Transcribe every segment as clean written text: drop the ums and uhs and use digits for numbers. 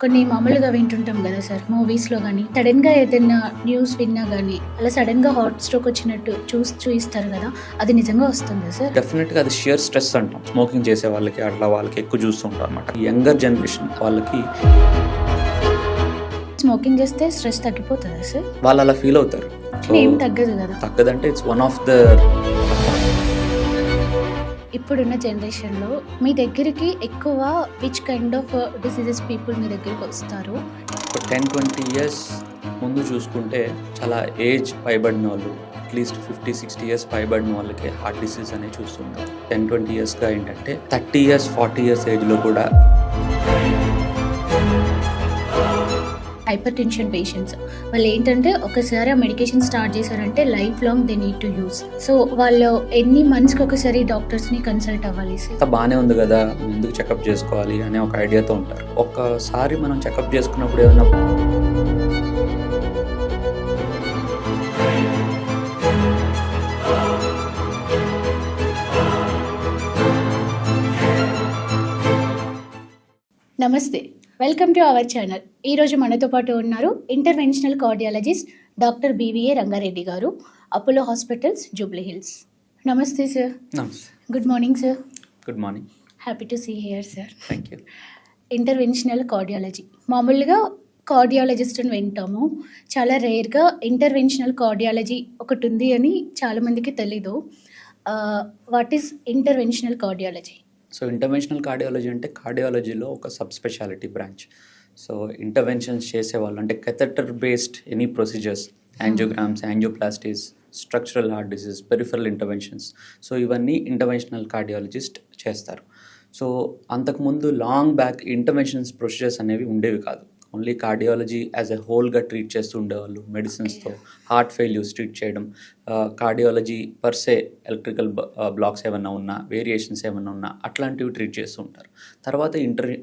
కొన్ని మామూలుగా వింటుంటాం గదా సార్! మూవీస్‌లో గాని, సడెన్‌గా ఏదైనా న్యూస్ విన్నా గాని, అలా సడెన్‌గా హార్ట్ స్ట్రోక్ వచ్చినట్టు చూయిస్తారు గదా! అది నిజంగా వస్తుందా సార్? డెఫినెట్‌గా అది షియర్ స్ట్రెస్ అంటాం. స్మోకింగ్ చేసే వాళ్ళకి అట్లా వాళ్ళకి ఎక్కువ చూస్తూ ఉంటాం అనమాట. యంగర్ జనరేషన్ వాళ్ళకి స్మోకింగ్ చేస్తే స్ట్రెస్ తగ్గిపోతదా సార్? వాళ్ళు అలా ఫీల్ అవుతారు. సో ఏం తగ్గదు గదా! తగ్గదంటే ఇట్స్ వన్ ఆఫ్ ద ఇప్పుడున్న జనరేషన్‌లో మీ దగ్గరికి ఎక్కువ which kind of diseases people మీ దగ్గరికొస్తారు? ఒక 10, 20 ఇయర్స్ ముందు చూసుకుంటే చాలా ఏజ్ పైబడిన వాళ్ళు అట్లీస్ట్ 50, 60 ఇయర్స్ పైబడిన వాళ్ళకి హార్ట్ డిసీజ్ అనేది చూస్తున్నాం. 10, 20 ఇయర్స్‌గా ఏంటంటే 30 ఇయర్స్, 40 ఇయర్స్ ఏజ్‌లో కూడా హైపర్ టెన్షన్ పేషెంట్స్ వాళ్ళేంటంటే ఒకసారి ఆ మెడికేషన్ స్టార్ట్ చేశారంటే life long they need to use. So వాళ్ళు ఎన్ని మంత్స్‌కి ఒకసారి డాక్టర్స్‌ని కన్సల్ట్ అవ్వాలి సార్? అంతా బాగానే ఉంది కదా, ఎందుకు చెకప్ చేసుకోవాలి అనే ఒక ఐడియాతో ఉంటారు. ఒక్కసారి మనం చెకప్ చేసుకున్నప్పుడు ఏమైనా నమస్తే. Welcome to our channel. ఈరోజు మనతో పాటు ఉన్నారు interventional cardiologist doctor BVA Rangareddy గారు, అపోలో హాస్పిటల్స్, జూబ్లీ హిల్స్. నమస్తే సార్. నమస్తే. Good morning sir. Good morning. Happy to see here sir. Thank you. Interventional cardiology మామూలుగా కార్డియాలజిస్ట్ అని వింటాము. చాలా రేర్‌గా ఇంటర్వెన్షనల్ కార్డియాలజీ ఒకటి ఉంది అని చాలామందికి తెలీదు. What is interventional cardiology? So interventional cardiology అంటే కార్డియాలజీలో ఒక sub speciality branch. So interventions చేసేవాళ్ళు అంటే catheter based any procedures, angiograms, angioplasties, structural heart disease, peripheral interventions. So ఇవన్నీ ఇంటర్వెన్షనల్ కార్డియాలజిస్ట్ చేస్తారు. సో అంతకుముందు లాంగ్ బ్యాక్ ఇంటర్వెన్షన్స్ ప్రొసీజర్స్ అనేవి ఉండేవి కాదు. ఓన్లీ కార్డియాలజీ యాజ్ ఎ హోల్గా ట్రీట్ చేస్తూ ఉండేవాళ్ళు. మెడిసిన్స్తో హార్ట్ ఫెయిల్యూర్స్ ట్రీట్ చేయడం, కార్డియాలజీ పర్సే ఎలక్ట్రికల్ బ్లాక్స్ ఏమన్నా ఉన్నా, వేరియేషన్స్ ఏమన్నా ఉన్నా అట్లాంటివి ట్రీట్ చేస్తూ ఉంటారు. తర్వాత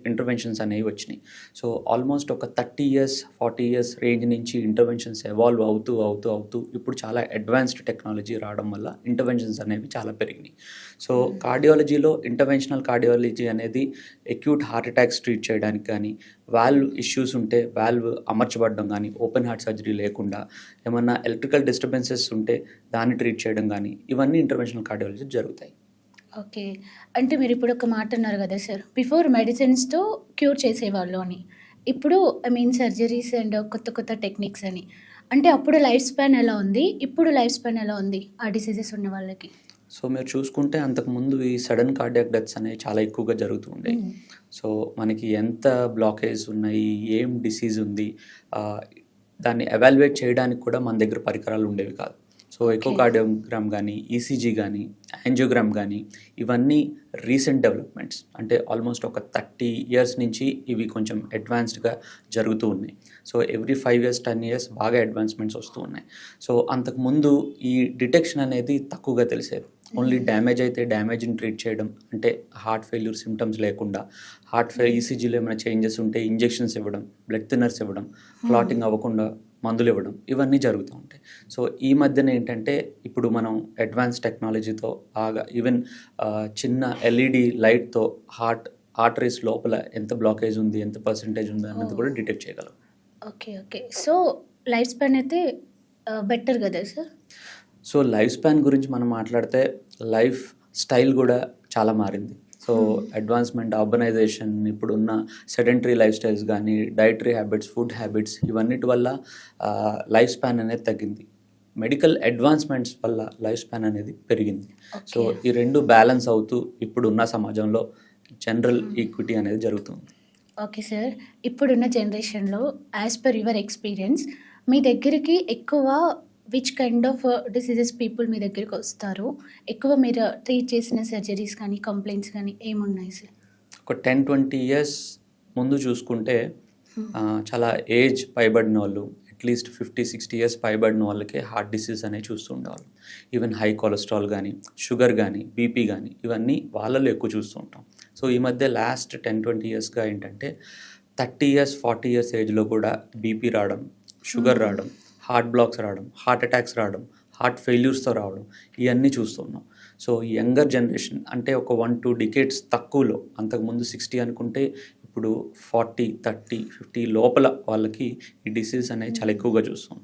ఇంటర్వెన్షన్స్ అనేవి వచ్చినాయి. సో ఆల్మోస్ట్ ఒక 30 ఇయర్స్, 40 ఇయర్స్ రేంజ్ నుంచి ఇంటర్వెన్షన్స్ ఎవాల్వ్ అవుతూ ఇప్పుడు చాలా అడ్వాన్స్డ్ టెక్నాలజీ రావడం వల్ల ఇంటర్వెన్షన్స్ అనేవి చాలా పెరిగినాయి. సో కార్డియాలజీలో ఇంటర్వెన్షనల్ కార్డియాలజీ అనేది అక్యూట్ హార్ట్ అటాక్స్ ట్రీట్ చేయడానికి కానీ, వాల్వ్ ఇష్యూస్ ఉంటే వాల్వ్ అమర్చబడడం కానీ, ఓపెన్ హార్ట్ సర్జరీ లేకుండా ఏమన్నా ఎలక్ట్రికల్ డిస్టర్బెన్సెస్ ఉంటే దాన్ని ట్రీట్ చేయడం కానీ, ఇవన్నీ ఇంటర్వెన్షనల్ కార్డియాలజీ జరుగుతాయి. ఓకే. అంటే మీరు ఇప్పుడు ఒక మాట అన్నారు కదా సార్, బిఫోర్ మెడిసిన్స్‌తో క్యూర్ చేసేవాళ్ళు అని. ఇప్పుడు ఐ మీన్ సర్జరీస్ అండ్ కొత్త టెక్నిక్స్ అని. అంటే అప్పుడు లైఫ్ స్పాన్ ఎలా ఉంది? ఇప్పుడు లైఫ్ స్పాన్ ఎలా ఉంది ఆ డిసీజెస్ ఉన్న వాళ్ళకి? సో మీరు చూసుకుంటే అంతకుముందు ఈ సడన్ కార్డియాక్ డెత్స్ అనేవి చాలా ఎక్కువగా జరుగుతూ ఉండేవి. సో మనకి ఎంత బ్లాకేజ్ ఉన్నాయి, ఏం డిసీజ్ ఉంది, దాన్ని ఎవాల్యుయేట్ చేయడానికి కూడా మన దగ్గర పరికరాలు ఉండేవి కాదు. సో ఎకోకార్డియోగ్రామ్ కానీ, ఈసీజీ కానీ, యాంజియోగ్రామ్ కానీ ఇవన్నీ రీసెంట్ డెవలప్మెంట్స్. అంటే ఆల్మోస్ట్ ఒక 30 ఇయర్స్ నుంచి ఇవి కొంచెం అడ్వాన్స్డ్గా జరుగుతూ ఉన్నాయి. సో ఎవ్రీ 5 ఇయర్స్, 10 ఇయర్స్ బాగా అడ్వాన్స్మెంట్స్ వస్తూ ఉన్నాయి. సో అంతకుముందు ఈ డిటెక్షన్ అనేది తక్కువగా తెలిసేది. ఓన్లీ డ్యామేజ్ అయితే డ్యామేజ్ని ట్రీట్ చేయడం, అంటే హార్ట్ ఫెయిల్యూర్ సిమ్టమ్స్ లేకుండా ఈసీజీలో ఏమైనా చేంజెస్ ఉంటే ఇంజెక్షన్స్ ఇవ్వడం, బ్లడ్ థిన్నర్స్ ఇవ్వడం, క్లాటింగ్ అవ్వకుండా మందులు ఇవ్వడం, ఇవన్నీ జరుగుతూ ఉంటాయి. సో ఈ మధ్యన ఏంటంటే ఇప్పుడు మనం అడ్వాన్స్ టెక్నాలజీతో బాగా ఈవెన్ చిన్న ఎల్ఈడి లైట్తో ఆర్టరీస్ లోపల ఎంత బ్లాకేజ్ ఉంది, ఎంత పర్సెంటేజ్ ఉంది అన్నది కూడా డిటెక్ట్ చేయగలం. ఓకే. సో లైఫ్ స్పాన్ అయితే బెటర్ కదా సార్? సో లైఫ్ స్పాన్ గురించి మనం మాట్లాడితే లైఫ్ స్టైల్ కూడా చాలా మారింది. సో అడ్వాన్స్మెంట్, అర్బనైజేషన్, ఇప్పుడున్న సెడెంటరీ లైఫ్ స్టైల్స్ కానీ, డైటరీ హ్యాబిట్స్, ఫుడ్ హ్యాబిట్స్ ఇవన్నిటి వల్ల లైఫ్ స్పాన్ అనేది తగ్గింది. మెడికల్ అడ్వాన్స్మెంట్స్ వల్ల లైఫ్ స్పాన్ అనేది పెరిగింది. సో ఈ రెండు బ్యాలెన్స్ అవుతూ ఇప్పుడున్న సమాజంలో జనరల్ ఈక్విటీ అనేది జరుగుతుంది. Okay sir. ఇప్పుడున్న జనరేషన్‌లో యాజ్ పర్ యువర్ ఎక్స్‌పీరియన్స్ మీ దగ్గరికి ఎక్కువ which kind of diseases people మీ దగ్గరికొస్తారు? ఎక్కువ మీరు ట్రీట్ చేసిన సర్జరీస్ కానీ, కంప్లెయింట్స్ కానీ ఏమున్నాయి సార్? ఒక 10, 20 ఇయర్స్ ముందు చూసుకుంటే చాలా ఏజ్ పైబడిన వాళ్ళు అట్లీస్ట్ 50, 60 ఇయర్స్ పైబడిన వాళ్ళకి హార్ట్ డిసీజ్ అనేవి చూస్తూ ఉండేవాళ్ళు. ఈవెన్ హై కొలెస్ట్రాల్ కానీ, షుగర్ కానీ, బీపీ కానీ ఇవన్నీ వాళ్ళలో ఎక్కువ చూస్తూ ఉంటాం. సో ఈ మధ్య లాస్ట్ 10, 20 ఇయర్స్గా ఏంటంటే 30 ఇయర్స్, 40 ఇయర్స్ ఏజ్లో కూడా బీపీ రావడం, షుగర్ రావడం, హార్ట్ బ్లాక్స్ రావడం, హార్ట్ అటాక్స్ రావడం, హార్ట్ ఫెయిల్యూర్స్తో రావడం, ఇవన్నీ చూస్తున్నాం. సో యంగర్ జనరేషన్ అంటే ఒక 1-2 డికేట్స్ తక్కువలో, అంతకుముందు 60 అనుకుంటే ఇప్పుడు ఇప్పుడు 40, 30, 50 లోపల వాళ్ళకి ఈ డిసీజ్ అనేది చాలా ఎక్కువగా చూస్తాం.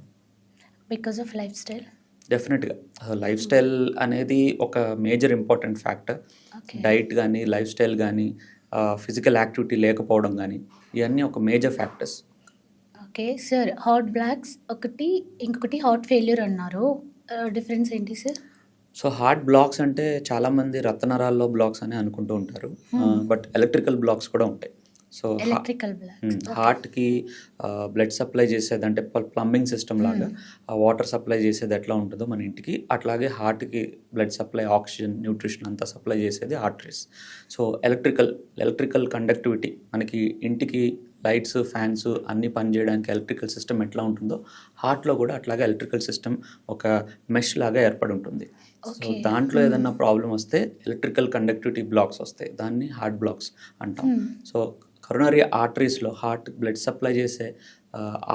Because of life style. డెఫినెట్గా లైఫ్ స్టైల్ అనేది ఒక major important factor. Okay. Diet కానీ, లైఫ్ స్టైల్ కానీ, ఫిజికల్ యాక్టివిటీ లేకపోవడం కానీ, ఇవన్నీ ఒక major factors. Okay sir, hot blocks ఒకటి, ఇంకొకటి హార్ట్ ఫెయిల్యూర్ అన్నారు. డిఫరెన్స్ ఏంటి సార్? సో హార్ట్ బ్లాక్స్ అంటే చాలామంది రక్తనరాల్లో బ్లాక్స్ అని అనుకుంటూ ఉంటారు, బట్ ఎలక్ట్రికల్ బ్లాక్స్ కూడా ఉంటాయి. So electrical blocks. హార్ట్కి బ్లడ్ సప్లై చేసేది అంటే ప్లంబింగ్ సిస్టమ్ లాగా ఆ వాటర్ సప్లై చేసేది ఎట్లా ఉంటుందో మన ఇంటికి, అట్లాగే హార్ట్కి బ్లడ్ సప్లై, ఆక్సిజన్, న్యూట్రిషన్ అంతా సప్లై చేసేది ఆర్టరీస్. సో ఎలక్ట్రికల్ కండక్టివిటీ మనకి ఇంటికి లైట్స్, ఫ్యాన్స్ అన్నీ పనిచేయడానికి ఎలక్ట్రికల్ సిస్టమ్ ఎట్లా ఉంటుందో హార్ట్లో కూడా అట్లాగే ఎలక్ట్రికల్ సిస్టమ్ ఒక మెష్ లాగా ఏర్పడి ఉంటుంది. సో దాంట్లో ఏదన్నా ప్రాబ్లం వస్తే ఎలక్ట్రికల్ కండక్టివిటీ బ్లాక్స్ వస్తాయి, దాన్ని హార్ట్ బ్లాక్స్ అంటాం. సో కరోనరీ ఆర్టరీస్లో హార్ట్ బ్లడ్ సప్లై చేసే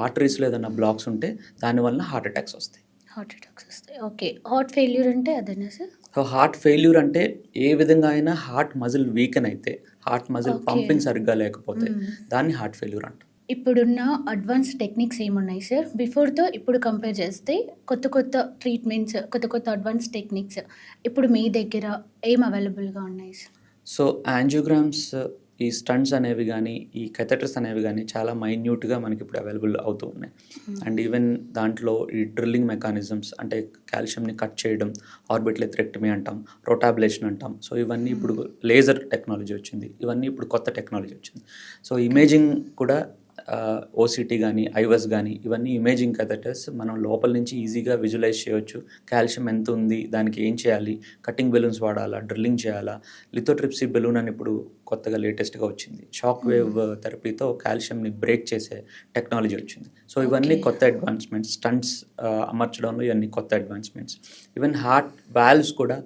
ఆర్టరీస్లో ఏదైనా బ్లాక్స్ ఉంటే దానివల్ల హార్ట్ అటాక్స్ వస్తాయి. హార్ట్ అటాక్స్ వస్తాయి. ఓకే, హార్ట్ ఫెయిల్యూర్ అంటే అదేనా సార్? సో హార్ట్ ఫెయిల్యూర్ అంటే ఏ విధంగా అయినా హార్ట్ మజిల్ వీకెన్ అయితే, హార్ట్ మజిల్ పంపింగ్ సరిగ్గా లేకపోతే దాన్ని హార్ట్ ఫెయిల్యూర్ అంటాం. ఇప్పుడున్న అడ్వాన్స్ టెక్నిక్స్ ఏమున్నాయి సార్? బిఫోర్తో ఇప్పుడు కంపేర్ చేస్తే కొత్త ట్రీట్మెంట్స్, కొత్త అడ్వాన్స్ టెక్నిక్స్ ఇప్పుడు మీ దగ్గర ఏం అవైలబుల్గా ఉన్నాయి సార్? సో యాంజియోగ్రామ్స్, ఈ స్టంట్స్ అనేవి కానీ, ఈ కెథెటర్స్ అనేవి కానీ చాలా మైన్యూట్గా మనకి ఇప్పుడు అవైలబుల్ అవుతూ ఉన్నాయి. అండ్ ఈవెన్ దాంట్లో ఈ డ్రిల్లింగ్ మెకానిజమ్స్ అంటే కాల్షియంని కట్ చేయడం, ఆర్బిటల్ ఎథరెక్టమీ అంటాం, రోటాబ్లేషన్ అంటాం. సో ఇవన్నీ ఇప్పుడు లేజర్ టెక్నాలజీ వచ్చింది, ఇవన్నీ ఇప్పుడు కొత్త టెక్నాలజీ వచ్చింది. సో ఇమేజింగ్ కూడా ఓసిటీ కానీ, ఐవస్ కానీ, ఇవన్నీ ఇమేజింగ్ కెథెటర్స్ మనం లోపల నుంచి ఈజీగా విజువలైజ్ చేయొచ్చు. కాల్షియం ఎంత ఉంది, దానికి ఏం చేయాలి, కటింగ్ బెలూన్స్ వాడాలా, డ్రిల్లింగ్ చేయాలా, లిథోట్రిప్సీ బెలూన్ అని ఇప్పుడు కొత్తగా లేటెస్ట్గా వచ్చింది. షాక్ వేవ్ థెరపీతో కాల్షియంని బ్రేక్ చేసే టెక్నాలజీ వచ్చింది. సో ఇవన్నీ కొత్త అడ్వాన్స్మెంట్స్. స్టంట్స్ అమర్చడంలో ఇవన్నీ కొత్త అడ్వాన్స్మెంట్స్. ఈవెన్ హార్ట్ వాల్వ్స్ కూడా,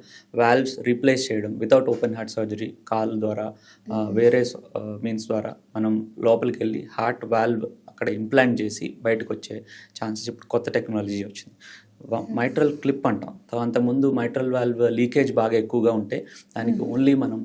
వాల్వ్స్ రీప్లేస్ చేయడం without open heart surgery, call ద్వారా వేరే మీన్స్ ద్వారా మనం లోపలికి వెళ్ళి హార్ట్ వాల్వ్ అక్కడ ఇంప్లాంట్ చేసి బయటకు వచ్చే ఛాన్సెస్ ఇప్పుడు కొత్త టెక్నాలజీ వచ్చింది. మైట్రల్ క్లిప్ అంటాం. అంతకుముందు మైట్రల్ వాల్వ్ లీకేజ్ బాగా ఎక్కువగా ఉంటే దానికి ఓన్లీ మనం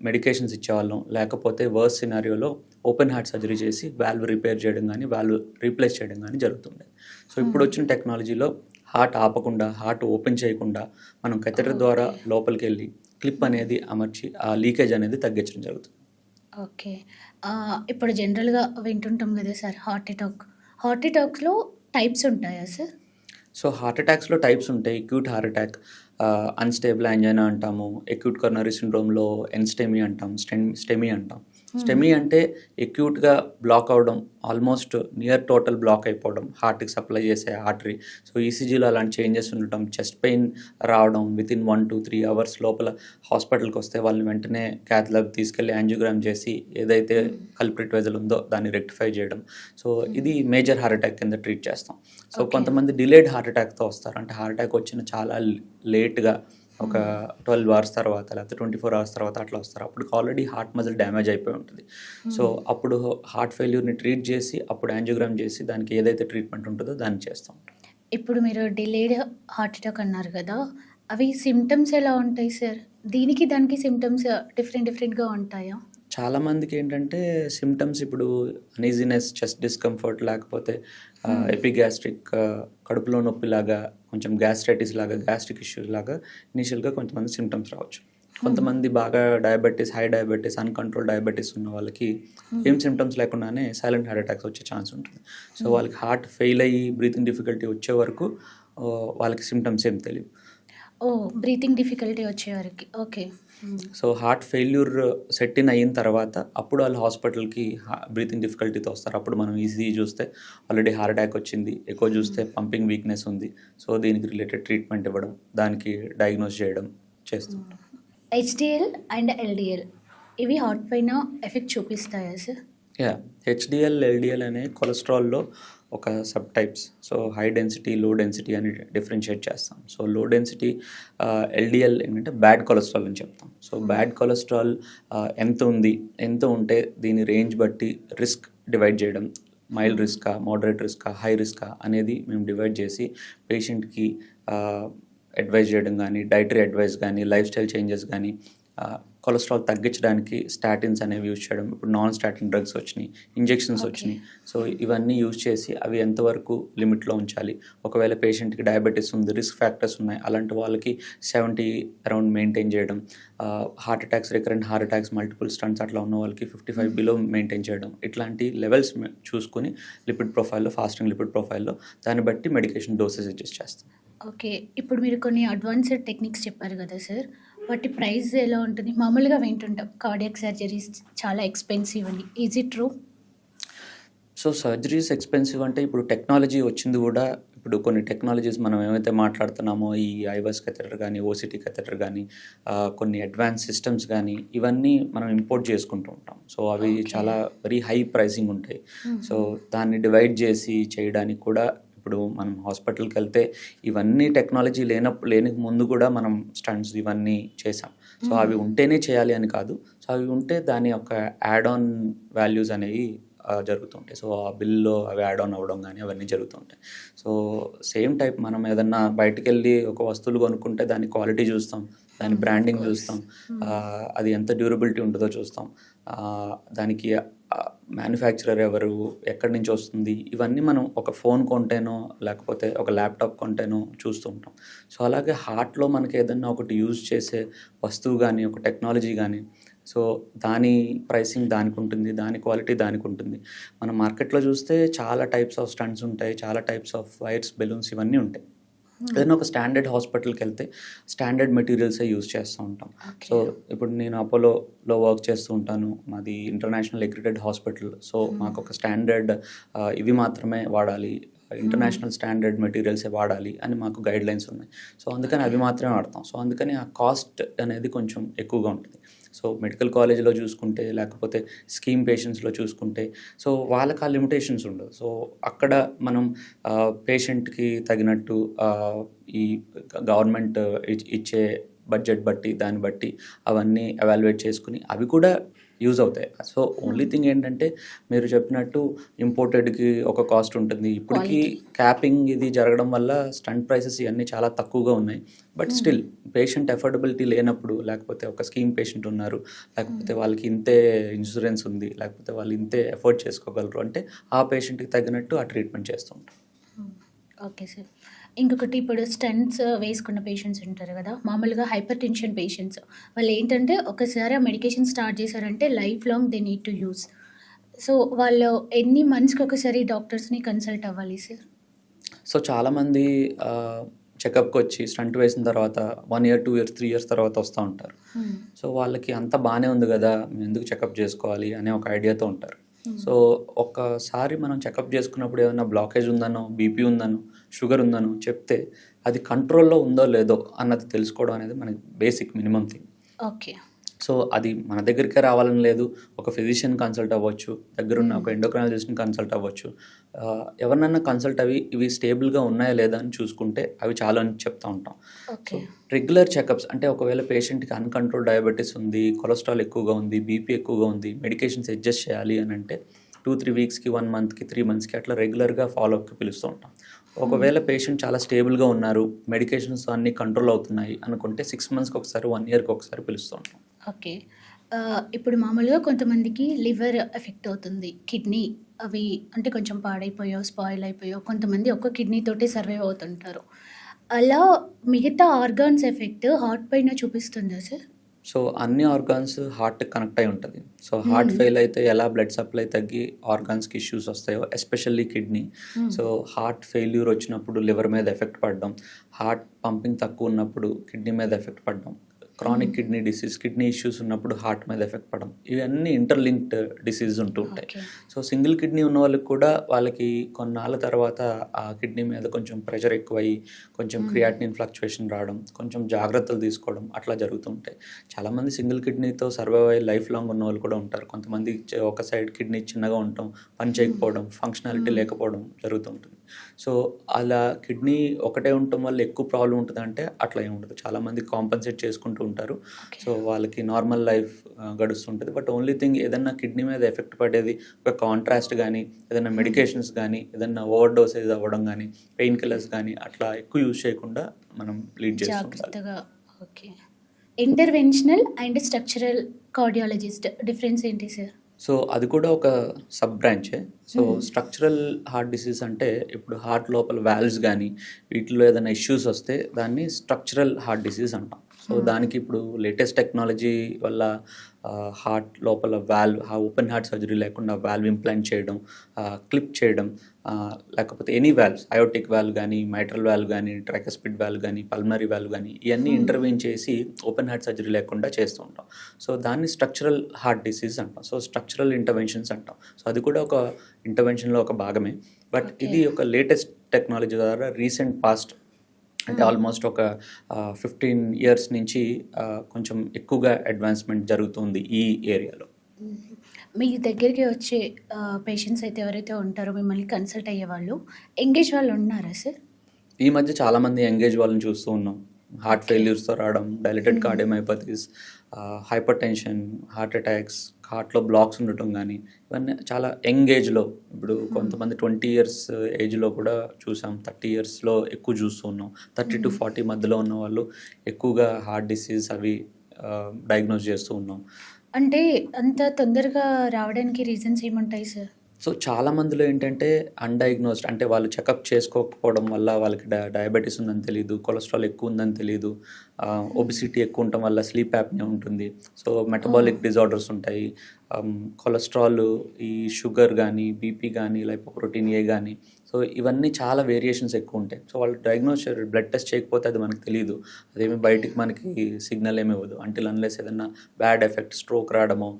మెడికేషన్స్ ఇచ్చేవాళ్ళం, లేకపోతే వర్స్ సినారియోలో ఓపెన్ హార్ట్ సర్జరీ చేసి వాల్వ్ రిపేర్ చేయడం కానీ, వాల్వ్ రీప్లేస్ చేయడం కానీ జరుగుతుండే. సో ఇప్పుడు వచ్చిన టెక్నాలజీలో హార్ట్ ఆపకుండా, హార్ట్ ఓపెన్ చేయకుండా మనం కెథెటర్ ద్వారా లోపలికి వెళ్ళి క్లిప్ అనేది అమర్చి ఆ లీకేజ్ అనేది తగ్గించడం జరుగుతుంది. ఓకే, ఇప్పుడు జనరల్గా వింటుంటాం కదా సార్, హార్ట్ అటాక్లో టైప్స్ ఉంటాయా సార్? సో హార్ట్ అటాక్స్లో టైప్స్ ఉంటాయి. Acute heart attack, unstable angina అంటాము, అక్యూట్ కరోనరీ సిండ్రోమ్లో ఎన్స్టెమీ అంటాం, స్టెమీ అంటాం. స్టెమీ అంటే అక్యూట్గా బ్లాక్ అవడం, ఆల్మోస్ట్ నియర్ టోటల్ బ్లాక్ అయిపోవడం హార్ట్కి సప్లై చేసే ఆర్టరీ. సో ఈసీజీలో అలాంటి చేంజెస్ ఉండటం, చెస్ట్ పెయిన్ రావడం, వితిన్ 1 to 3 hours లోపల హాస్పిటల్కి వస్తే వాళ్ళని వెంటనే క్యాత్ ల్యాబ్ తీసుకెళ్ళి యాంజియోగ్రామ్ చేసి ఏదైతే కల్ప్రిట్ వెజల్ ఉందో దాన్ని రెక్టిఫై చేయడం. సో ఇది మేజర్ హార్ట్ అటాక్ కింద ట్రీట్ చేస్తాం. సో కొంతమంది డిలేడ్ హార్ట్ అటాక్తో వస్తారు, అంటే హార్ట్ అటాక్ వచ్చిన చాలా లేట్గా ఒక 12 hours తర్వాత, లేకపోతే 24 hours తర్వాత అట్లా వస్తారు. అప్పుడు ఆల్రెడీ హార్ట్ మజిల్ డ్యామేజ్ అయిపోయి ఉంటుంది. సో అప్పుడు హార్ట్ ఫెయిల్యూర్ని ట్రీట్ చేసి అప్పుడు యాంజియోగ్రామ్ చేసి దానికి ఏదైతే ట్రీట్మెంట్ ఉంటుందో దాన్ని చేస్తాం. ఇప్పుడు మీరు డిలేడ్ హార్ట్ అటాక్ అన్నారు కదా, అవి సిమ్టమ్స్ ఎలా ఉంటాయి సార్? దానికి సిమ్టమ్స్ డిఫరెంట్గా ఉంటాయా? చాలామందికి ఏంటంటే సిమ్టమ్స్ ఇప్పుడు అనీజినెస్, చెస్ట్ డిస్కంఫర్ట్, లేకపోతే ఎపిగ్యాస్ట్రిక్, కడుపులో నొప్పిలాగా, కొంచెం గ్యాస్ట్రైటిస్ లాగా, గ్యాస్ట్రిక్ ఇష్యూస్ లాగా ఇనీషియల్గా కొంతమంది సిమ్టమ్స్ రావచ్చు. కొంతమంది బాగా diabetes, high diabetes, uncontrol diabetes ఉన్న వాళ్ళకి ఏం సిమ్టమ్స్ లేకుండానే సైలెంట్ హార్ట్ అటాక్స్ వచ్చే ఛాన్స్ ఉంటుంది. సో వాళ్ళకి హార్ట్ ఫెయిల్ అయ్యి బ్రీతింగ్ డిఫికల్టీ వచ్చే వరకు వాళ్ళకి సిమ్టమ్స్ ఏం తెలియవు. బ్రీతింగ్ డిఫికల్టీ వచ్చేవారికి. Okay. So heart failure set in అయిన తర్వాత అప్పుడు వాళ్ళు హాస్పిటల్కి బ్రీతింగ్ డిఫికల్టీతో వస్తారు. అప్పుడు మనం ఈజీ చూస్తే ఆల్రెడీ హార్ట్ అటాక్ వచ్చింది, ఎక్కువ చూస్తే పంపింగ్ వీక్నెస్ ఉంది, సో దీనికి రిలేటెడ్ ట్రీట్మెంట్ ఇవ్వడం, దానికి డయాగ్నోస్ చేయడం చేస్తుంటాం. హెచ్డిఎల్ అండ్ ఎల్డిఎల్ ఇవి హార్ట్ పైన ఎఫెక్ట్ చూపిస్తాయా సార్? హెచ్డిఎల్, ఎల్డిఎల్ అనే కొలెస్ట్రాల్లో ఒక sub types. So high density, low density అని డిఫరెన్షియేట్ చేస్తాం. సో లో డెన్సిటీ ఎల్డిఎల్ ఏంటంటే బ్యాడ్ కొలెస్ట్రాల్ అని చెప్తాం. సో బ్యాడ్ కొలెస్ట్రాల్ ఎంత ఉంటే దీని రేంజ్ బట్టి రిస్క్ డివైడ్ చేయడం, మైల్డ్ రిస్కా, మోడరేట్ రిస్కా, హై రిస్కా అనేది మేము డివైడ్ చేసి పేషెంట్కి అడ్వైజ్ చేయడం కానీ, డైటరీ అడ్వైస్ కానీ, లైఫ్ స్టైల్ చేంజెస్ కానీ, కొలెస్ట్రాల్ తగ్గించడానికి స్టాటిన్స్ అనేవి యూజ్ చేయడం. ఇప్పుడు నాన్ స్టాటిన్ డ్రగ్స్ వచ్చినాయి, ఇంజెక్షన్స్ ఓకే. వచ్చినాయి. సో ఇవన్నీ యూజ్ చేసి అవి ఎంతవరకు లిమిట్‌లో ఉంచాలి. ఒకవేళ పేషెంట్‌కి డయాబెటిస్ ఉంది, రిస్క్ ఫ్యాక్టర్స్ ఉన్నాయి. అలాంటి వాళ్ళకి 70 అరౌండ్ మెయింటైన్ చేయడం. Heart attacks, recurrent heart attacks, multiple stents అట్లా ఉన్న వాళ్ళకి 55 బిలో మెయింటైన్ చేయడం. ఇట్లాంటి లెవెల్స్ చూసుకొని లిపిడ్ ప్రొఫైల్‌లో, ఫాస్టింగ్ లిపిడ్ ప్రొఫైల్‌లో దాన్ని బట్టి మెడికేషన్ డోసేజ్ అడ్జస్ట్ చేస్తాం. ఓకే. ఇప్పుడు మీరు కొన్ని అడ్వాన్స్డ్ టెక్నిక్స్ చెప్పారు కదా సార్! వాటి ప్రైస్ ఎలా ఉంటుంది? మామూలుగా వింటుంటాం కార్డియాక్ సర్జరీస్ చాలా ఎక్స్‌పెన్సివ్ అని. Is it true? So surgeries expensive అంటే ఇప్పుడు టెక్నాలజీ వచ్చింది గూడా ఇప్పుడు కొన్ని టెక్నాలజీస్ మనం ఏమైతే మాట్లాడుతున్నామో ఈ ఐవాస్ కెథెటర్ గానీ, ఓసీటీ కెథెటర్ గానీ, కొన్ని అడ్వాన్స్ సిస్టమ్స్ గానీ ఇవన్నీ మనం ఇంపోర్ట్ చేసుకుంటూ ఉంటాం. సో అవి ఓకే. చాలా వెరీ హై ప్రైసింగ్ ఉంటాయి. సో హుహు. దాన్ని డివైడ్ చేసి చేయడానికి కూడా ఇప్పుడు మనం హాస్పిటల్‌కెళ్తే ఇవన్నీ టెక్నాలజీ లేని ముందు కూడా మనం స్టంట్స్ ఇవన్నీ చేసాం. సో హ్మ్. అవి ఉంటేనే చేయాలి అని కాదు. సో అవి ఉంటే దాని యొక్క యాడ్ ఆన్ వాల్యూస్ అనేవి జరుగుతుంటాయి. సో ఆ బిల్‌లో అవి యాడ్ ఆన్ అవ్వడం గానీ అవన్నీ జరుగుతుంటాయి. సో సేమ్ టైప్ మనం ఏదన్నా బయటికెళ్ళి ఒక వస్తువులు కొనుక్కుంటే దాని క్వాలిటీ చూస్తాం, దాని ఆఫ్ బ్రాండింగ్ కోర్స్. చూస్తాం, హ్మ్. అది ఎంత డ్యూరబిలిటీ ఉంటదో చూస్తాం. దానికి మ్యానుఫ్యాక్చరర్ ఎవరు, ఎక్కడి నుంచి వస్తుంది, ఇవన్నీ మనం ఒక ఫోన్ కొంటేనో లేకపోతే ఒక ల్యాప్‌టాప్ కొంటేనో చూస్తూ ఉంటాం. సో అలాగే హార్ట్‌లో మనకి ఏదన్నా ఒకటి యూజ్ చేసే వస్తువు గానీ, ఒక టెక్నాలజీ గానీ, సో దాని ప్రైసింగ్ దానికుంటుంది, దాని క్వాలిటీ దానికుంటుంది. మనం మార్కెట్‌లో చూస్తే చాలా టైప్స్ ఆఫ్ స్టంట్స్ ఉంటాయి, చాలా టైప్స్ ఆఫ్ వైర్స్, బెలూన్స్ ఇవన్నీ ఉంటాయి. హ్మ్. ఏదైనా ఒక స్టాండర్డ్ హాస్పిటల్‌కెళ్తే స్టాండర్డ్ మెటీరియల్సే యూజ్ చేస్తూ ఉంటాం. So okay. ఇప్పుడు నేను అపోలోలో వర్క్ చేస్తూ ఉంటాను. మాది ఇంటర్నేషనల్ అక్రిడేటెడ్ హాస్పిటల్. సో హ్మ్. మాకొక స్టాండర్డ్ ఇవి మాత్రమే వాడాలి, హ్మ్. ఇంటర్నేషనల్ స్టాండర్డ్ మెటీరియల్సే వాడాలి అని మాకు గైడ్‌లైన్స్ ఉన్నాయి. సో అందుకని ఓకే. అవి మాత్రమే వాడతాం. సో అందుకని ఆ కాస్ట్ అనేది కొంచెం ఎక్కువగా ఉంటుంది. సో మెడికల్ కాలేజ్‌లో చూసుకుంటే లేకపోతే స్కీమ్ పేషెంట్స్‌లో చూసుకుంటే సో వాళ్ళకి ఆ లిమిటేషన్స్ ఉండవు. సో అక్కడ మనం పేషెంట్‌కి తగినట్టు ఈ గవర్నమెంట్ ఇచ్చే బడ్జెట్ బట్టి, దాన్ని బట్టి అవన్నీ ఎవాల్యుయేట్ చేసుకొని అవి కూడా యూజ్ అవుతాయి. సో ఓన్లీ హ్మ్. థింగ్ ఏంటంటే మీరు చెప్పినట్టు ఇంపోర్టెడ్‌కి ఒక కాస్ట్ ఉంటుంది. ఇప్పటికి క్వాలిటీ. క్యాపింగ్ ఇది జరగడం వల్ల స్టంట్ ప్రైసెస్ ఇవన్నీ చాలా తక్కువగా ఉన్నాయి. బట్ హ్మ్. స్టిల్ పేషెంట్ అఫోర్డబిలిటీ లేనప్పుడు, లేకపోతే ఒక స్కీమ్ పేషెంట్ ఉన్నారు, లేకపోతే హ్మ్. వాళ్ళకి ఇంతే ఇన్సూరెన్స్ ఉంది, లేకపోతే వాళ్ళు ఇంతే ఎఫోర్డ్ చేసుకోగలరు అంటే ఆ పేషెంట్‌కి తగినట్టు ఆ ట్రీట్మెంట్ చేస్తూ ఉంటాం. హ్మ్. Okay sir. ఇంకొకటి ఇప్పుడు స్టంట్స్ వేసుకున్న పేషెంట్స్ ఉంటారు గదా! మామూలుగా హైపర్ టెన్షన్ పేషెంట్స్. వాళ్ళేంటంటే ఒకసారి ఆ మెడికేషన్ స్టార్ట్ చేశారంటే life long they need to use. So, వాళ్ళు ఎన్ని మంత్స్‌కి ఒకసారి డాక్టర్స్‌ని కన్సల్ట్ అవ్వాలి సార్? సో చాలామంది చెకప్‌కొచ్చి స్టంట్ వేసిన తర్వాత 1 ఇయర్, 2 ఇయర్స్, 3 ఇయర్స్ తర్వాత వస్తా ఉంటారు. హ్మ్. సో వాళ్ళకి అంతా బానే ఉంది గదా! ఎందుకు చెకప్ జేసుకోవాలి అనే ఒక ఐడియాతో ఉంటారు. హ్మ్. సో ఒక్కసారి మనం చెకప్ జేసుకున్నప్పుడు ఏమన్నా బ్లాకేజ్ ఉందనో, బీపీ ఉందనో, షుగర్ ఉందనో చెప్తే అది కంట్రోల్‌లో ఉందో లేదో అన్నది తెలుసుకోవడం అనేది మనకి basic minimum thing. Okay. So అది మన దగ్గరికే రావాలని లేదు. ఒక ఫిజిషియన్ కన్సల్ట్ అవ్వచ్చు, దగ్గరున్న హ్మ్. ఒక ఎండోక్రైనాలజిస్ట్‌ని కన్సల్ట్ అవ్వచ్చు. ఎవరినన్నా కన్సల్ట్ అవ్వి ఇవి స్టేబుల్‌గా ఉన్నాయా లేదా అని చూసుకుంటే అవి చాలు అని చెప్తా ఉంటాం. So okay. రెగ్యులర్ చెకప్స్ అంటే ఒకవేళ పేషెంట్‌కి అన్‌కంట్రోల్డ్ డయాబెటిస్ ఉంది, కొలెస్ట్రాల్ ఎక్కువగా ఉంది, బీపీ ఎక్కువగా ఉంది, మెడికేషన్స్ అడ్జస్ట్ చేయాలి అనంటే 2, 3 వీక్స్‌కి, 1 మంత్‌కి, 3 మంత్స్‌కి అట్లా రెగ్యులర్‌గా ఫాలోఅప్‌కి పిలుస్తూ ఉంటాం. హ్మ్. ఒకవేళ పేషెంట్ చాలా స్టేబుల్‌గా ఉన్నారు, మెడికేషన్స్ అన్నీ కంట్రోల్ అవుతున్నాయి అనుకుంటే 6 మంత్స్‌కి ఒకసారి, 1 ఇయర్‌కి ఒకసారి పిలుస్తూ ఉంటాం. ఓకే. ఇప్పుడు మామూలుగా కొంతమందికి లివర్ ఎఫెక్ట్ అవుతుంది. కిడ్నీ అవి అంటే కొంచెం పాడైపోయో, స్పాయిల్ అయిపోయో కొంతమంది ఒక్క కిడ్నీ తోటే సర్వైవ్ అవుతుంటారు. అలా మిగతా ఆర్గాన్స్ ఎఫెక్ట్ హార్ట్ పైన చూపిస్తుందా సార్? సో అన్ని ఆర్గాన్స్ హార్ట్‌కి కనెక్ట్ అయి ఉంటది. సో హార్ట్ హ్మ్. ఫెయిల్ అయితే ఎలా బ్లడ్ సప్లై తగ్గి ఆర్గాన్స్‌కి ఇష్యూస్ వస్తాయో ఎస్పెషల్లీ కిడ్నీ. హ్మ్. సో హార్ట్ ఫెయిల్యూర్ వచ్చినప్పుడు లివర్ మీద ఎఫెక్ట్ పడడం, హార్ట్ పంపింగ్ తక్కువ ఉన్నప్పుడు కిడ్నీ మీద ఎఫెక్ట్ పడడం, హ్మ్. Chronic kidney disease, kidney issues ఉన్నప్పుడు హార్ట్ మీద ఎఫెక్ట్ పడడం. ఇవన్నీ ఇంటర్‌లింక్డ్ డిసీజ్ ఉంటూ ఉంటాయి. ఓకే. సో సింగిల్ కిడ్నీ ఉన్న వాళ్ళకి కూడా వాళ్ళకి కొన్నాళ్ళ తర్వాత ఆ కిడ్నీ మీద కొంచెం ప్రెషర్ ఎక్కువయ్యి, కొంచెం హ్మ్. క్రియాటినిన్ ఫ్లక్చుయేషన్ రావడం, కొంచెం జాగ్రత్తలు తీసుకోవడం అట్లా జరుగుతూ ఉంటాయి. చాలామంది సింగిల్ కిడ్నీతో సర్వైవ్ అయ్యి లైఫ్ లాంగ్ ఉన్నవాళ్ళు కూడా ఉంటారు. కొంతమంది ఒక సైడ్ కిడ్నీ చిన్నగా ఉండటం, పని హ్మ్. చేయకపోవడం, ఫంక్షనాలిటీ హ్మ్. లేకపోవడం జరుగుతూ ఉంటుంది. సో అలా కిడ్నీ ఒకటే ఉండటం వల్ల ఎక్కువ ప్రాబ్లమ్ ఉంటదంటే అట్లా ఏమి ఉండదు. చాలామంది కాంపెన్సేట్ చేసుకుంటూ ఉంటారు. ఓకే. సో వాళ్ళకి నార్మల్ లైఫ్ గడుస్తుంటది. బట్ ఓన్లీ థింగ్ ఏదన్నా కిడ్నీ మీద ఎఫెక్ట్ పడేది ఒక కాంట్రాస్ట్ గానీ, ఏదన్నా హ్మ్. మెడికేషన్స్ గానీ, ఏదన్నా ఓవర్ డోసేజ్ అవ్వడం గానీ, పెయిన్ కిల్లర్స్ గానీ అట్లా ఎక్కువ యూజ్ చేయకుండా మనం లీడ్ చేస్తూ ఉండాలి. జాగ్రత్తగా okay. Interventional and structural cardiologist difference ఏంటి సార్? సో అది కూడా ఒక సబ్ బ్రాంచే. సో స్ట్రక్చరల్ హార్ట్ డిసీజ్ అంటే ఇప్పుడు హార్ట్ లోపల వాల్వ్స్ కానీ వీటిలో ఏదైనా ఇష్యూస్ వస్తే దాన్ని స్ట్రక్చరల్ హార్ట్ డిసీజ్ అంటాం. సో దానికి ఇప్పుడు లేటెస్ట్ టెక్నాలజీ వల్ల హార్ట్ లోపల వాల్వ్ ఓపెన్ హార్ట్ సర్జరీ లేకుండా వాల్వ్ ఇంప్లాంట్ చేయడం, క్లిప్ చేయడం, లేకపోతే ఎనీ వాల్వ్స్ అయోటిక్ వాల్వ్ కానీ, మైట్రల్ వాల్వ్ కానీ, ట్రైకస్పిడ్ వాల్వ్ కానీ, పల్మరీ వాల్వ్ కానీ ఇవన్నీ ఇంటర్వెన్ చేసి ఓపెన్ హార్ట్ సర్జరీ లేకుండా చేస్తూ ఉంటాం. సో దాన్ని స్ట్రక్చరల్ హార్ట్ డిసీజ్ అంటాం. సో స్ట్రక్చరల్ ఇంటర్వెన్షన్స్ అంటాం. సో అది కూడా ఒక ఇంటర్వెన్షన్లో ఒక భాగమే. బట్ ఇది ఒక లేటెస్ట్ టెక్నాలజీ ద్వారా రీసెంట్ పాస్ట్ అంటే ఆల్మోస్ట్ ఒక 15 years నుంచి కొంచెం ఎక్కువగా అడ్వాన్స్మెంట్ జరుగుతుంది ఈ ఏరియాలో. మీ దగ్గరికి వచ్చే పేషెంట్స్ అయితే ఎవరైతే ఉంటారో మిమ్మల్ని కన్సల్ట్ అయ్యే వాళ్ళు ఎంగేజ్ వాళ్ళు ఉన్నారా సార్? ఈ మధ్య చాలామంది ఎంగేజ్ వాళ్ళని చూస్తూ ఉన్నాం. హార్ట్ ఫెయిల్యూర్స్తో రావడం, dilated cardiomyopathies, hypertension, heart attacks, హార్ట్లో బ్లాక్స్ ఉండటం కానీ ఇవన్నీ చాలా యంగ్ ఏజ్లో ఇప్పుడు కొంతమంది 20 years ఏజ్లో కూడా చూసాం, 30 yearsలో ఎక్కువ చూస్తూ ఉన్నాం. 30 to 40 మధ్యలో ఉన్న వాళ్ళు ఎక్కువగా హార్ట్ డిసీజ్ అవి డయాగ్నోస్ చేస్తూ ఉన్నాం. అంటే అంత తొందరగా రావడానికి రీజన్స్ ఏముంటాయి సార్? సో చాలా మందిలో ఏంటంటే అన్డయాగ్నోస్డ్ అంటే వాళ్ళు చెకప్ చేసుకోకపోవడం వల్ల వాళ్ళకి డయాబెటీస్ ఉందని తెలియదు, కొలెస్ట్రాల్ ఎక్కువ ఉందని తెలియదు, ఒబిసిటీ ఎక్కువ ఉండటం వల్ల స్లీప్ యాప్నియా ఉంటుంది. సో మెటబాలిక్ డిజార్డర్స్ ఉంటాయి, కొలెస్ట్రాల్, ఈ షుగర్ కానీ, బీపీ కానీ, లైపోప్రోటీన్ ఏ కానీ. సో ఇవన్నీ చాలా వేరియేషన్స్ ఎక్కువ ఉంటాయి. సో వాళ్ళు డయాగ్నోస్ బ్లడ్ టెస్ట్ చేయకపోతే అది మనకు తెలియదు, అదేమి బయటికి మనకి సిగ్నల్ ఏమి ఇవ్వదు. అంటిల్ అన్లెస్ ఏదైనా బ్యాడ్ ఎఫెక్ట్, స్ట్రోక్ రావడము,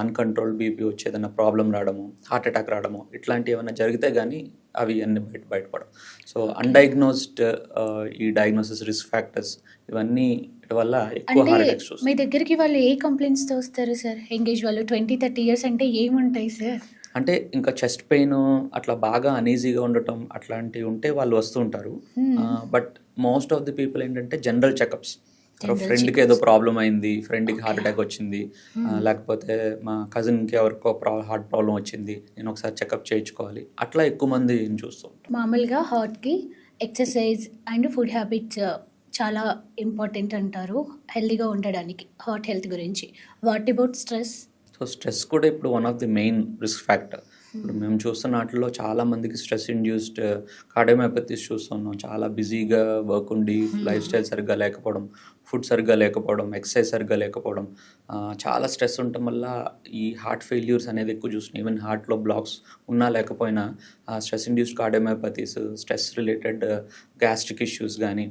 అన్కంట్రోల్ బీపీ వచ్చి ఏదైనా ప్రాబ్లం రావడము, హార్ట్ అటాక్ రావడము ఇట్లాంటివి ఏమైనా జరిగితే కానీ అవి అన్ని బయటపడవు. సో అన్డయాగ్నోస్డ్ ఈ డయాగ్నోసిస్ రిస్క్ ఫ్యాక్టర్స్ ఇవన్నీ వల్ల ఎక్కువ అంటే హార్ట్ అటాక్స్ మీ వస్తాయి. దగ్గరికి వాళ్ళు ఏ కంప్లైంట్స్తో వస్తారు సార్? ఎంగేజ్ వాళ్ళు 20-30 years అంటే ఏముంటాయి సార్? అంటే ఇంకా చెస్ట్ పెయిన్ అట్లా బాగా అనీజీగా ఉండటం అట్లాంటివి ఉంటే వాళ్ళు వస్తూ ఉంటారు. But most of the people ఏంటంటే జనరల్ చెకప్స్, ఫ్రెండ్కి ఏదో ప్రాబ్లం అయింది, ఫ్రెండ్కి హార్ట్ అటాక్ వచ్చింది, లేకపోతే మా కజిన్కి ఎవరికో హార్ట్ ప్రాబ్లం వచ్చింది, నేను ఒకసారి చెకప్ చేయించుకోవాలి, అట్లా ఎక్కువ మంది చూస్తూ ఉంటాం. మామూలుగా హార్ట్కి ఎక్సర్సైజ్ అండ్ ఫుడ్ హ్యాబిట్స్ చాలా ఇంపార్టెంట్ అంటారు హెల్తీగా ఉండడానికి, హార్ట్ హెల్త్ గురించి. What about stress? So stress కూడా ఇప్పుడు one of the main risk factor. ఇప్పుడు మేము చూస్తున్న వాటిలో చాలా మందికి స్ట్రెస్ ఇండ్యూస్డ్ కార్డియోమైపతీస్ చూస్తున్నాం. చాలా బిజీగా వర్క్ ఉండి, లైఫ్ స్టైల్ సరిగ్గా లేకపోవడం, ఫుడ్ సరిగ్గా లేకపోవడం, ఎక్సర్సైజ్ సరిగ్గా లేకపోవడం, చాలా స్ట్రెస్ ఉండటం వల్ల ఈ హార్ట్ ఫెయిల్యూర్స్ అనేది ఎక్కువ చూస్తున్నాం. ఈవెన్ హార్ట్లో బ్లాక్స్ ఉన్నా లేకపోయినా stress induced cardiomyopathies, stress related gastric issues కానీ,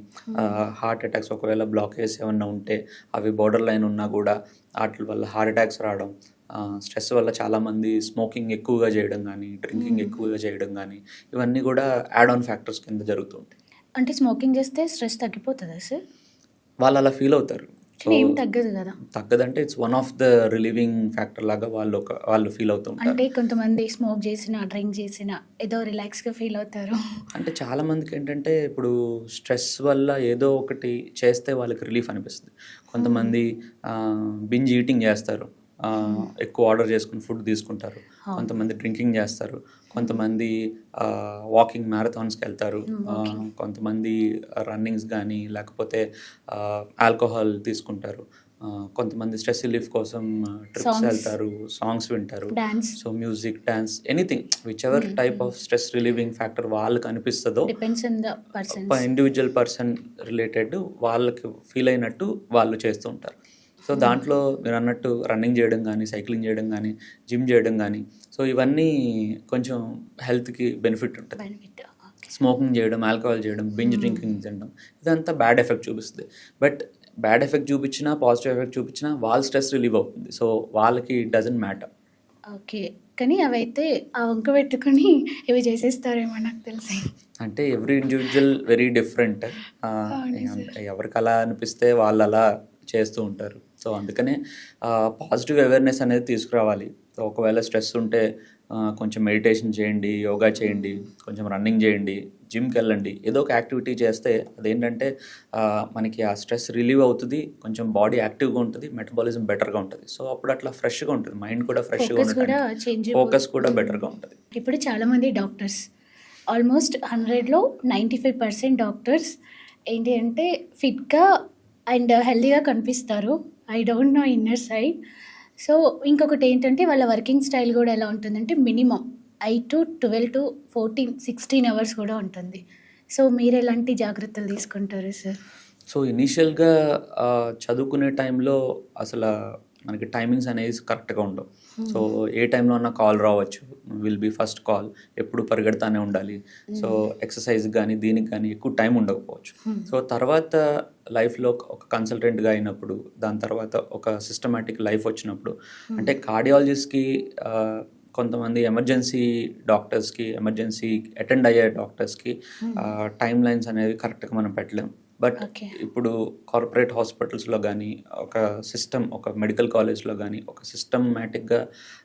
హార్ట్ అటాక్స్ ఒకవేళ బ్లాకేజ్ ఏమన్నా ఉంటే అవి బోర్డర్ లైన్ ఉన్నా కూడా వాటి వల్ల హార్ట్ అటాక్స్ రావడం, స్ట్రెస్ వల్ల చాలామంది స్మోకింగ్ ఎక్కువగా చేయడం కానీ, డ్రింకింగ్ ఎక్కువగా చేయడం కానీ ఇవన్నీ కూడా యాడ్ ఆన్ ఫ్యాక్టర్స్ కింద జరుగుతుంటాయి. అంటే స్మోకింగ్ చేస్తే స్ట్రెస్ తగ్గిపోతుందా సార్? వాళ్ళు అలా ఫీల్ అవుతారు. కానీ ఏం తగ్గదు కదా. తగ్గదంటే it's one of the relieving factor లాగా వాళ్ళు ఫీల్ అవుతుంటారు. అంటే కొంతమంది స్మోక్ చేసిన, డ్రింక్ చేసిన ఏదో రిలాక్స్గా ఫీల్ అవుతారు. అంటే చాలా మందికి ఏంటంటే ఇప్పుడు స్ట్రెస్ వల్ల ఏదో ఒకటి చేస్తే వాళ్ళకి రిలీఫ్ అనిపిస్తుంది. కొంతమంది బింజ్ ఈటింగ్ చేస్తారు, ఎక్కువ ఆర్డర్ చేసుకుని ఫుడ్ తీసుకుంటారు. కొంతమంది డ్రింకింగ్ చేస్తారు, కొంతమంది వాకింగ్ మ్యారథాన్స్కి వెళ్తారు, కొంతమంది రన్నింగ్స్ కానీ లేకపోతే ఆల్కహాల్ తీసుకుంటారు, కొంతమంది స్ట్రెస్ రిలీఫ్ కోసం ట్రిప్స్ వెళ్తారు, సాంగ్స్ వింటారు. So music, dance, anything which ever type of stress relieving factor వాళ్ళకి అనిపిస్తుందో, ఇండివిజువల్ పర్సన్ రిలేటెడ్ వాళ్ళకి ఫీల్ అయినట్టు వాళ్ళు చేస్తూ ఉంటారు. సో దాంట్లో మీరు అన్నట్టు రన్నింగ్ చేయడం కానీ, సైక్లింగ్ చేయడం కానీ, జిమ్ చేయడం కానీ, సో ఇవన్నీ కొంచెం హెల్త్కి బెనిఫిట్ ఉంటుంది. స్మోకింగ్ చేయడం, ఆల్కహాల్ చేయడం, బింజ్ డ్రింకింగ్ చేయడం ఇదంతా బ్యాడ్ ఎఫెక్ట్ చూపిస్తుంది. బట్ బ్యాడ్ ఎఫెక్ట్ చూపించినా, పాజిటివ్ ఎఫెక్ట్ చూపించినా వాళ్ళ స్ట్రెస్ రిలీవ్ అవుతుంది. సో వాళ్ళకి ఇట్ డజంట్ మ్యాటర్. ఓకే, కానీ అవైతే ఆ వంక పెట్టుకుని ఇవి చేసేస్తారేమో నాకు తెలిసి. అంటే ఎవ్రీ ఇండివిజువల్ వెరీ డిఫరెంట్. ఎవరికి అలా అనిపిస్తే వాళ్ళు అలా చేస్తూ ఉంటారు. సో అందుకనే పాజిటివ్ అవేర్నెస్ అనేది తీసుకురావాలి. సో ఒకవేళ స్ట్రెస్ ఉంటే కొంచెం మెడిటేషన్ చేయండి, యోగా చేయండి, కొంచెం రన్నింగ్ చేయండి, జిమ్కి వెళ్ళండి, ఏదో ఒక యాక్టివిటీ చేస్తే అదేంటంటే మనకి ఆ స్ట్రెస్ రిలీవ్ అవుతుంది, కొంచెం బాడీ యాక్టివ్గా ఉంటుంది, మెటబాలిజం బెటర్గా ఉంటుంది. సో అప్పుడు అట్లా ఫ్రెష్గా ఉంటుంది, మైండ్ కూడా ఫ్రెష్గా ఉంటుంది, ఫోకస్ కూడా బెటర్గా ఉంటుంది. ఇప్పుడు చాలామంది డాక్టర్స్, ఆల్మోస్ట్ 100లో 95% డాక్టర్స్ ఏంటి అంటే ఫిట్గా అండ్ హెల్తీగా కనిపిస్తారు. I don't know inner side. So, ఇంకొకటేంటంటే వాళ్ళ వర్కింగ్ స్టైల్ గూడా ఎలా ఉంటుందంటే మినిమమ్ 12-14, 16 అవర్స్ కూడా ఉంటుంది. సో, మీరెలాంటి జాగ్రత్తలు తీసుకుంటారు సార్? సో, ఇనీషియల్‌గా చదువుకునే టైంలో అసల మనకి టైమింగ్స్ అనేవి కరెక్ట్‌గా ఉండవు. సో, ఏ టైంలో అన్నా కాల్ రావచ్చు. Will be first call. ఎప్పుడు పరిగెడతానే ఉండాలి. సో, ఎక్సర్సైజ్‌కి గానీ, దీనికి గానీ ఎక్కువ టైం ఉండకపోవచ్చు. సో, తర్వాత లైఫ్‌లో ఒక కన్సల్టెంట్‌గా అయినప్పుడు, దాని తర్వాత ఒక సిస్టమాటిక్ లైఫ్ వచ్చినప్పుడు, అంటే కార్డియాలజిస్ట్‌కి కొంతమంది ఎమర్జెన్సీ డాక్టర్స్‌కి, ఎమర్జెన్సీ అటెండ్ అయ్యే డాక్టర్స్‌కి టైమ్ లైన్స్ అనేవి కరెక్ట్‌గా మనం పెట్టలేం. But okay. ఇప్పుడు కార్పొరేట్ హాస్పిటల్స్‌లో గానీ, ఒక మెడికల్ కాలేజ్‌లో గానీ, ఒక సిస్టమాటిక్‌గా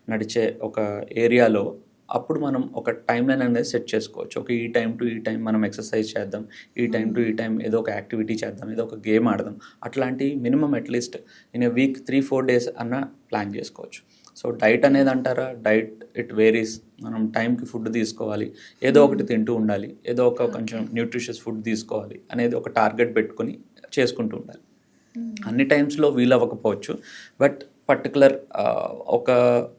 నడిచే ఒక ఏరియాలో అప్పుడు మనం ఒక టైమ్ లైన్ అనేది సెట్ చేసుకోవచ్చు. ఈ టైమ్ టు ఈ టైం మనం ఎక్సర్సైజ్ చేద్దాం. ఈ టైమ్ టు ఈ టైం ఏదో ఒక యాక్టివిటీ చేద్దాం. ఏదో ఒక గేమ్ ఆడదాం. అట్లాంటి minimum at least in a week 3-4 days అన్నా ప్లాన్ చేసుకోవచ్చు. సో, డైట్ అనేది అంటారా? Diet it varies. మనం టైంకి ఫుడ్ తీసుకోవాలి. ఏదో ఒకటి తింటూ ఉండాలి. ఏదో ఒక కొంచెం న్యూట్రిషియస్ ఫుడ్ తీసుకోవాలి అనేది ఒక టార్గెట్ పెట్టుకొని చేసుకుంటూ ఉండాలి. అన్ని టైమ్స్‌లో వీలవ్వకపోవచ్చు. బట్ పర్టిక్యులర్ ఒక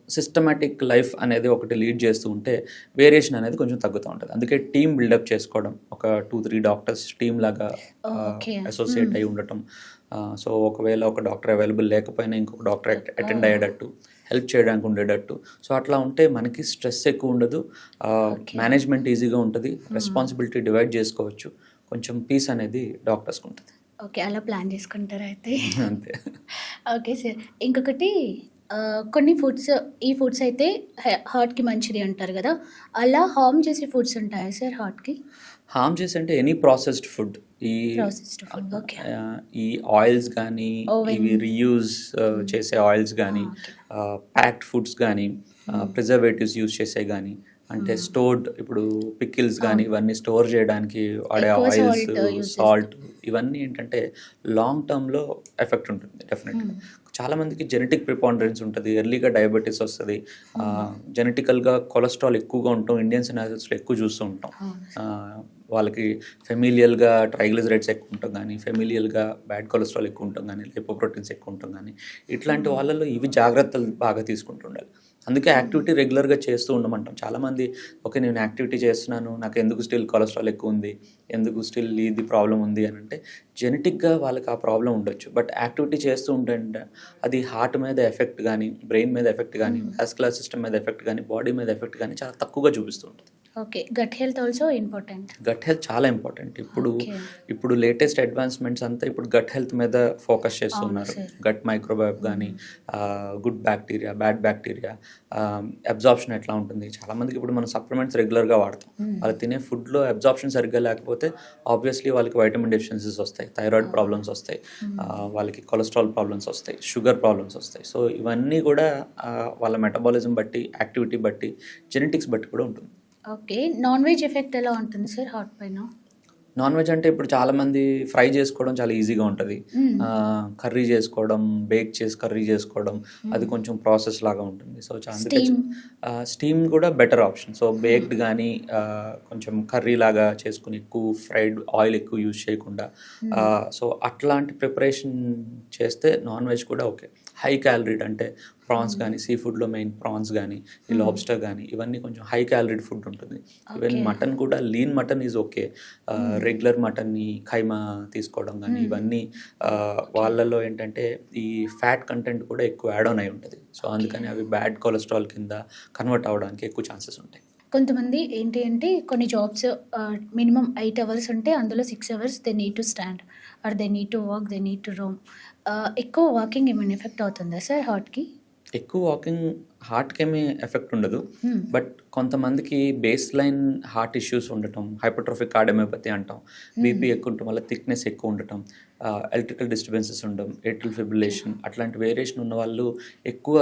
సిస్టమాటిక్ లైఫ్ అనేది ఒకటి లీడ్ చేస్తూ ఉంటే వేరియేషన్ అనేది కొంచెం తగ్గుతూ ఉంటది. అందుకే టీమ్ బిల్డప్ చేసుకోవడం. ఒక 2-3 డాక్టర్స్ టీమ్ లాగా ఓకే. అసోసియేట్ అయ్యి ఉండటం. సో, ఒకవేళ ఒక డాక్టర్ అవైలబుల్ లేకపోయినా ఇంకొక డాక్టర్ అటెండ్ అయ్యేటట్టు, హెల్ప్ చేయడానికి ఉండేటట్టు. సో, అట్లా ఉంటే మనకి స్ట్రెస్ ఎక్కువ ఉండదు. మేనేజ్మెంట్ ఈజీగా ఉంటది. రెస్పాన్సిబిలిటీ డివైడ్ చేసుకోవచ్చు. కొంచెం పీస్ అనేది డాక్టర్స్‌కి ఉంటది. ఓకే. అలా ప్లాన్ చేసుకుంటారైతే. అంతే. Okay sir. ఇంకొకటి కొన్ని ఫుడ్స్ ఈ ఫుడ్స్ అయితే హార్ట్‌కి మంచిది అంటారు గదా! అలా హార్మ్ చేసే ఫుడ్స్ ఉంటాయా సార్ హార్ట్‌కి? హార్మ్ చేసి అంటే ఎనీ ప్రాసెస్డ్ ఫుడ్. ఈ ప్రాసెస్డ్ ఫుడ్. ఓకే. ఈ ఆయిల్స్ గానీ, ఓవెన్. ఇవి రీయూజ్ చేసే ఆయిల్స్ గానీ, ఓకే. ప్యాక్డ్ ఫుడ్స్ గానీ, ప్రిజర్వేటివ్స్ యూజ్ చేసేవి గానీ, అంటే స్టోర్డ్ ఇప్పుడు పికిల్స్ గానీ, ఇవన్నీ స్టోర్ చేయడానికి వాడే ఎక్కువ ఆయిల్స్, సాల్ట్ యూజ్ సాల్ట్ ఇవన్నీ ఏంటంటే లాంగ్ టర్మ్‌లో ఎఫెక్ట్ ఉంటుంది డెఫినెట్‌గా. చాలామందికి జెనెటిక్ ప్రిపాండరెన్స్ ఉంటది. ఎర్లీగా డయాబెటిస్ వస్తది. జెనెటికల్‌గా కొలెస్ట్రాల్ ఎక్కువగా ఉండటం ఇండియన్ సినారియోస్‌లో ఎక్కువ చూస్తూ ఉంటాం. వాళ్ళకి ఫెమిలియల్‌గా ట్రైగ్లిజరైడ్స్ ఎక్కువ ఉండటం గానీ, ఫెమిలియల్‌గా బ్యాడ్ కొలెస్ట్రాల్ ఎక్కువ ఉండటం గానీ, లిపోప్రోటీన్స్ ఎక్కువ ఉండటం గానీ, ఇట్లాంటి వాళ్ళలో ఇవి జాగ్రత్తలు బాగా తీసుకుంటుండాలి. అందుకే యాక్టివిటీ రెగ్యులర్‌గా చేస్తూ ఉండమంటాం. చాలామంది ఓకే నేను యాక్టివిటీ చేస్తున్నాను. నాకు ఎందుకు స్టిల్ కొలెస్ట్రాల్ ఎక్కువ ఉంది? ఎందుకు స్టిల్ ఇది ప్రాబ్లమ్ ఉంది అని అంటే జెనెటిక్‌గా వాళ్ళకి ఆ ప్రాబ్లమ్ ఉండొచ్చు. బట్ యాక్టివిటీ చేస్తూ ఉంటే అది హార్ట్ మీద ఎఫెక్ట్ గానీ, బ్రెయిన్ మీద ఎఫెక్ట్ గానీ, వాస్కులర్ సిస్టమ్ మీద ఎఫెక్ట్ గానీ, బాడీ మీద ఎఫెక్ట్ గానీ చాలా తక్కువగా చూపిస్తూ ఉంటుంది. Okay. Gut health also important. Gut health చాలా ఇంపార్టెంట్. ఓకే. ఇప్పుడు లేటెస్ట్ అడ్వాన్స్‌మెంట్స్ అంతా ఇప్పుడు గట్ హెల్త్ మీద ఫోకస్ అవును చేస్తున్నారు. సార్. గట్ మైక్రోబయోమ్ గానీ, good bacteria, bad bacteria, absorption ఎట్లా ఉంటుంది. చాలామందికి ఇప్పుడు మనం సప్లిమెంట్స్ రెగ్యులర్‌గా వాడతాం. వాళ్ళు తినే ఫుడ్‌లో అబ్జార్ప్షన్ సరిగ్గా లేకపోతే ఆబ్వియస్లీ వాళ్ళకి వైటమిన్ డెఫిషియన్సీస్ వస్తాయి. థైరాయిడ్ ప్రాబ్లమ్స్ వస్తాయి. వాళ్ళకి కొలెస్ట్రాల్ ప్రాబ్లమ్స్ వస్తాయి. షుగర్ ప్రాబ్లమ్స్ వస్తాయి. సో, ఇవన్నీ కూడా వాళ్ళ మెటబాలిజం బట్టి, యాక్టివిటీ బట్టి, జెనెటిక్స్ బట్టి కూడా ఉంటుంది. ఓకే. నాన్ వెజ్ ఎఫెక్ట్ ఎలా ఉంటుంది సార్ హార్ట్ పైన? నాన్ వెజ్ అంటే ఇప్పుడు చాలామంది ఫ్రై చేసుకోవడం చాలా ఈజీగా ఉంటుంది. కర్రీ చేసుకోవడం, బేక్ చేసి కర్రీ చేసుకోవడం అది కొంచెం ప్రాసెస్ లాగా ఉంటుంది. సో, అందుకే స్టీమ్. స్టీమ్ కూడా బెటర్ ఆప్షన్. సో, బేక్డ్ కానీ కొంచెం కర్రీ లాగా చేసుకుని ఎక్కువ ఫ్రైడ్ ఆయిల్ ఎక్కువ యూజ్ చేయకుండా సో, అట్లాంటి ప్రిపరేషన్ చేస్తే నాన్ వెజ్ కూడా ఓకే. హై క్యాలరీడ్ అంటే ప్రాన్స్ కానీ, సీ ఫుడ్లో మెయిన్ ప్రాన్స్ కానీ, ఈ లాబ్స్టర్ కానీ ఇవన్నీ కొంచెం హై క్యాలరీడ్ ఫుడ్ ఉంటుంది. Even okay. మటన్ కూడా lean mutton is okay. Regular మటన్ని ఖైమా తీసుకోవడం కానీ ఇవన్నీ వాళ్ళలో ఏంటంటే ఈ ఫ్యాట్ కంటెంట్ కూడా ఎక్కువ యాడ్ ఆన్ అయి ఉంటుంది. సో, అందుకని అవి బ్యాడ్ కొలెస్ట్రాల్ కింద కన్వర్ట్ అవ్వడానికి ఎక్కువ ఛాన్సెస్ ఉంటాయి. కొంతమంది ఏంటి అంటే కొన్ని జాబ్స్ మినిమమ్ 8 అవర్స్ ఉంటే అందులో 6 hours they need to stand or they need to walk, they need to roam. ఎక్కువ వాకింగ్ ఏమైనా ఎఫెక్ట్ అవుతుందా సార్ హార్ట్‌కి? ఎక్కువ వాకింగ్ హార్ట్‌కేమీ ఎఫెక్ట్ ఉండదు. బట్ కొంతమందికి బేస్ లైన్ హార్ట్ ఇష్యూస్ ఉండటం, హైపర్ట్రోఫిక్ కార్డియోమయోపతి అంటాం. బీపీ ఎక్కువ ఉండటం వల్ల థిక్‌నెస్ ఎక్కువ ఉండటం, ఎలక్ట్రికల్ డిస్టర్బెన్సెస్ ఉండడం, ఏట్రిల్ ఫిబ్రిలేషన్ అట్లాంటి వేరియేషన్ ఉన్న వాళ్ళు ఎక్కువ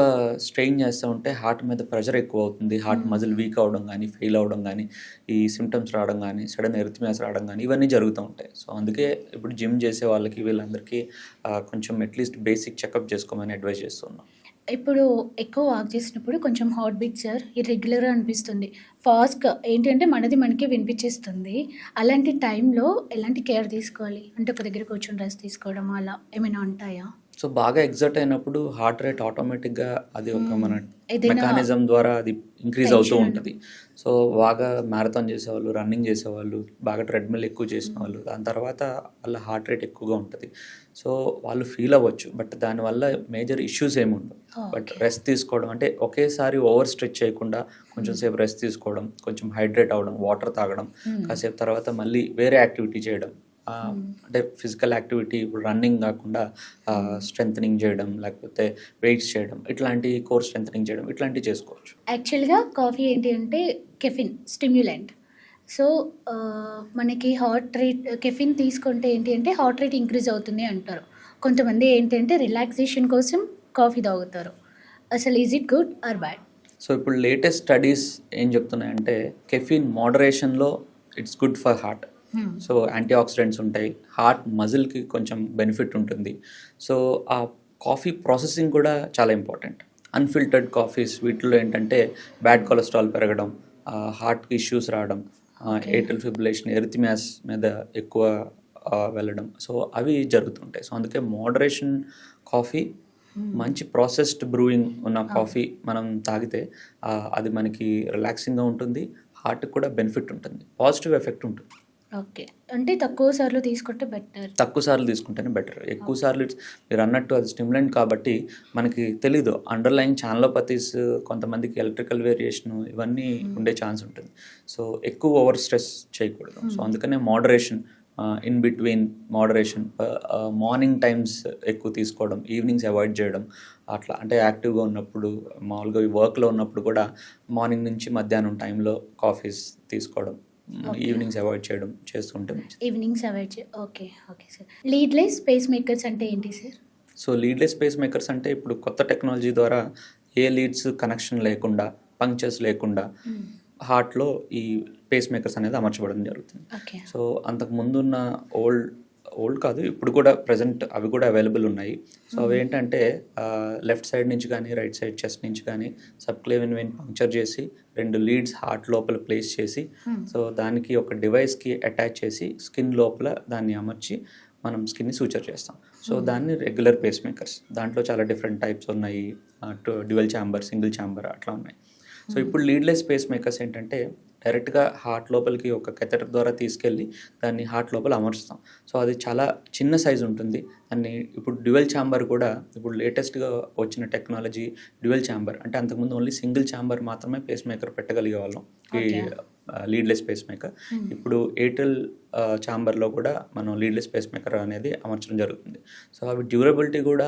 స్ట్రెయిన్ చేస్తూ ఉంటే హార్ట్ మీద ప్రెషర్ ఎక్కువ అవుతుంది. హార్ట్ మజిల్ వీక్ అవ్వడం కానీ, ఫెయిల్ అవ్వడం కానీ, ఈ సిమ్టమ్స్ రావడం కానీ, సడన్ ఎరిథమియాస్ రావడం కానీ ఇవన్నీ జరుగుతూ ఉంటాయి. సో, అందుకే ఇప్పుడు జిమ్ చేసే వాళ్ళకి వీళ్ళందరికీ కొంచెం అట్లీస్ట్ బేసిక్ చెకప్ చేసుకోమని అడ్వైస్ చేస్తున్నాం. ఇప్పుడు ఎక్కువ వాక్ చేసినప్పుడు కొంచెం హార్ట్ బీట్ సార్ ఇర్రెగ్యులర్‌గా అనిపిస్తుంది. ఫాస్ట్‌గా ఏంటంటే మనది మనకే వినిపించేస్తుంది. అలాంటి టైంలో ఎలాంటి కేర్ తీసుకోవాలి? అంటే ఒక దగ్గర కూర్చొని రెస్ట్ తీసుకోవడం అలా ఏమైనా ఉంటాయా? సో, బాగా ఎక్సర్ట్ అయినప్పుడు హార్ట్ రేట్ ఆటోమేటిక్‌గా అది ఒక మన ఏదైనా మెకానిజం ద్వారా అది ఇంక్రీజ్ అవుతూ టెన్షన్ ఉంటది. సో, బాగా మ్యారథాన్ చేసేవాళ్ళు, రన్నింగ్ చేసేవాళ్ళు, బాగా ట్రెడ్‌మిల్ ఎక్కువ చేసిన వాళ్ళు, దాని తర్వాత వాళ్ళ హార్ట్ రేట్ ఎక్కువగా ఉంటది. సో, వాళ్ళు ఫీల్ అవ్వచ్చు. బట్ దానివల్ల మేజర్ ఇష్యూస్ ఏమి ఉండవు. But okay. రెస్ట్ తీసుకోవడం అంటే ఒకేసారి ఓవర్ స్ట్రెచ్ చేయకుండా కొంచెం సేపు రెస్ట్ తీసుకోవడం, కొంచెం హైడ్రేట్ అవ్వడం, వాటర్ తాగడం, కాసేపు తర్వాత మళ్ళీ వేరే యాక్టివిటీ చేయడం. అంటే ఫిజికల్ యాక్టివిటీ ఇప్పుడు రన్నింగ్ కాకుండా స్ట్రెంథనింగ్ చేయడం, లేకపోతే వెయిట్స్ చేయడం, ఇట్లాంటి కోర్ స్ట్రెంథనింగ్ చేయడం, ఇట్లాంటివి చేసుకోవచ్చు. యాక్చువల్‌గా కాఫీ ఏంటి అంటే కెఫిన్ స్టిమ్యులెంట్. సో, మనకి హార్ట్ రేట్ కెఫిన్ తీసుకుంటే ఏంటి అంటే హార్ట్ రేట్ ఇంక్రీజ్ అవుతుంది అంటారు. కొంతమంది ఏంటంటే రిలాక్సేషన్ కోసం కాఫీ తాగుతారు. అసలు is it good or bad? So ఇప్పుడు లేటెస్ట్ స్టడీస్ ఏం చెప్తున్నాయంటే కెఫీన్ మోడరేషన్లో it's good for heart. So antioxidants ఉంటాయి, హార్ట్ మజిల్కి కొంచెం బెనిఫిట్ ఉంటుంది. సో ఆ కాఫీ ప్రాసెసింగ్ కూడా చాలా ఇంపార్టెంట్. అన్ఫిల్టర్డ్ కాఫీస్ వీటిలో ఏంటంటే బ్యాడ్ కొలెస్ట్రాల్ పెరగడం, హార్ట్కి ఇష్యూస్ రావడం, ఏట్రిల్ ఫిబ్రిలేషన్, ఎరిథమియాస్ మీద ఎక్కువ వెళ్ళడం, సో అవి జరుగుతుంటాయి. సో అందుకే మోడరేషన్ కాఫీ, మంచి ప్రాసెస్డ్ బ్రూయింగ్ ఉన్న కాఫీ మనం తాగితే అది మనకి రిలాక్సింగ్గా ఉంటుంది, హార్ట్కి కూడా బెనిఫిట్ ఉంటుంది, పాజిటివ్ ఎఫెక్ట్ ఉంటుంది. ఓకే. అంటే తక్కువ సార్లు తీసుకుంటే బెటర్. తక్కువ సార్లు తీసుకుంటేనే బెటర్. ఎక్కువ సార్లు మీరు అన్నట్టు అది స్టిమ్యులెంట్ కాబట్టి మనకి తెలీదు. అండర్లైన్ ఛానలోపతీస్, కొంతమందికి ఎలక్ట్రికల్ వేరియేషన్ ఇవన్నీ ఉండే ఛాన్స్ ఉంటుంది. సో ఎక్కువ ఓవర్ స్ట్రెస్ చేయకూడదు. సో అందుకనే moderation, in between moderation, morning times ఎక్కువ తీసుకోవడం, ఈవినింగ్స్ అవాయిడ్ చేయడం. అట్లా అంటే యాక్టివ్గా ఉన్నప్పుడు, మామూలుగా వర్క్లో ఉన్నప్పుడు కూడా మార్నింగ్ నుంచి మధ్యాహ్నం టైంలో కాఫీస్ తీసుకోవడం, ఈవినింగ్స్ అవాయిడ్ చేయడం చేస్తుంటే మంచిది. Evenings avoid okay. Okay sir. Leadless pacemakers అంటే ఏంటి sir? So leadless pacemakers అంటే ఇప్పుడు కొత్త టెక్నాలజీ ద్వారా ఏ లీడ్స్ కనెక్షన్ లేకుండా, పంక్చర్స్ లేకుండా హార్ట్లో ఈ పేస్ మేకర్స్ అనేది అమర్చబడడం జరుగుతుంది. ఓకే. సో అంతకు ముందున్న ఓల్డ్ కాదు, ఇప్పుడు కూడా ప్రజెంట్ అవి కూడా అవైలబుల్ ఉన్నాయి. సో అవి ఏంటంటే లెఫ్ట్ సైడ్ నుంచి కానీ, రైట్ సైడ్ చెస్ట్ నుంచి కానీ సబ్క్లేవియన్ వెయిన్ పంక్చర్ చేసి 2 లీడ్స్ హార్ట్ లోపల ప్లేస్ చేసి, సో దానికి ఒక డివైస్కి అటాచ్ చేసి స్కిన్ లోపల దాన్ని అమర్చి మనం స్కిన్ని సూచర్ చేస్తాం. సో దాన్ని రెగ్యులర్ పేస్ మేకర్స్. దాంట్లో చాలా డిఫరెంట్ టైప్స్ ఉన్నాయి, డ్యువల్ ఛాంబర్, సింగిల్ ఛాంబర్ అట్లా ఉన్నాయి. సో ఇప్పుడు లీడ్లెస్ పేస్ మేకర్స్ ఏంటంటే డైరెక్ట్గా హార్ట్ లోపలికి ఒక కెథెటర్ ద్వారా తీసుకెళ్ళి దాన్ని హార్ట్ లోపల అమర్చుతాం. సో అది చాలా చిన్న సైజు ఉంటుంది. దాన్ని ఇప్పుడు డ్యువల్ ఛాంబర్ కూడా, ఇప్పుడు లేటెస్ట్గా వచ్చిన టెక్నాలజీ డ్యువల్ ఛాంబర్. అంటే అంతకుముందు ఓన్లీ సింగిల్ ఛాంబర్ మాత్రమే పేస్ మేకర్ పెట్టగలిగే వాళ్ళం, ఈ లీడ్లెస్ పేస్ మేకర్. ఇప్పుడు ఎయిర్టెల్ ఛాంబర్లో కూడా మనం లీడ్లెస్ పేస్ మేకర్ అనేది అమర్చడం జరుగుతుంది. సో అవి డ్యూరబిలిటీ కూడా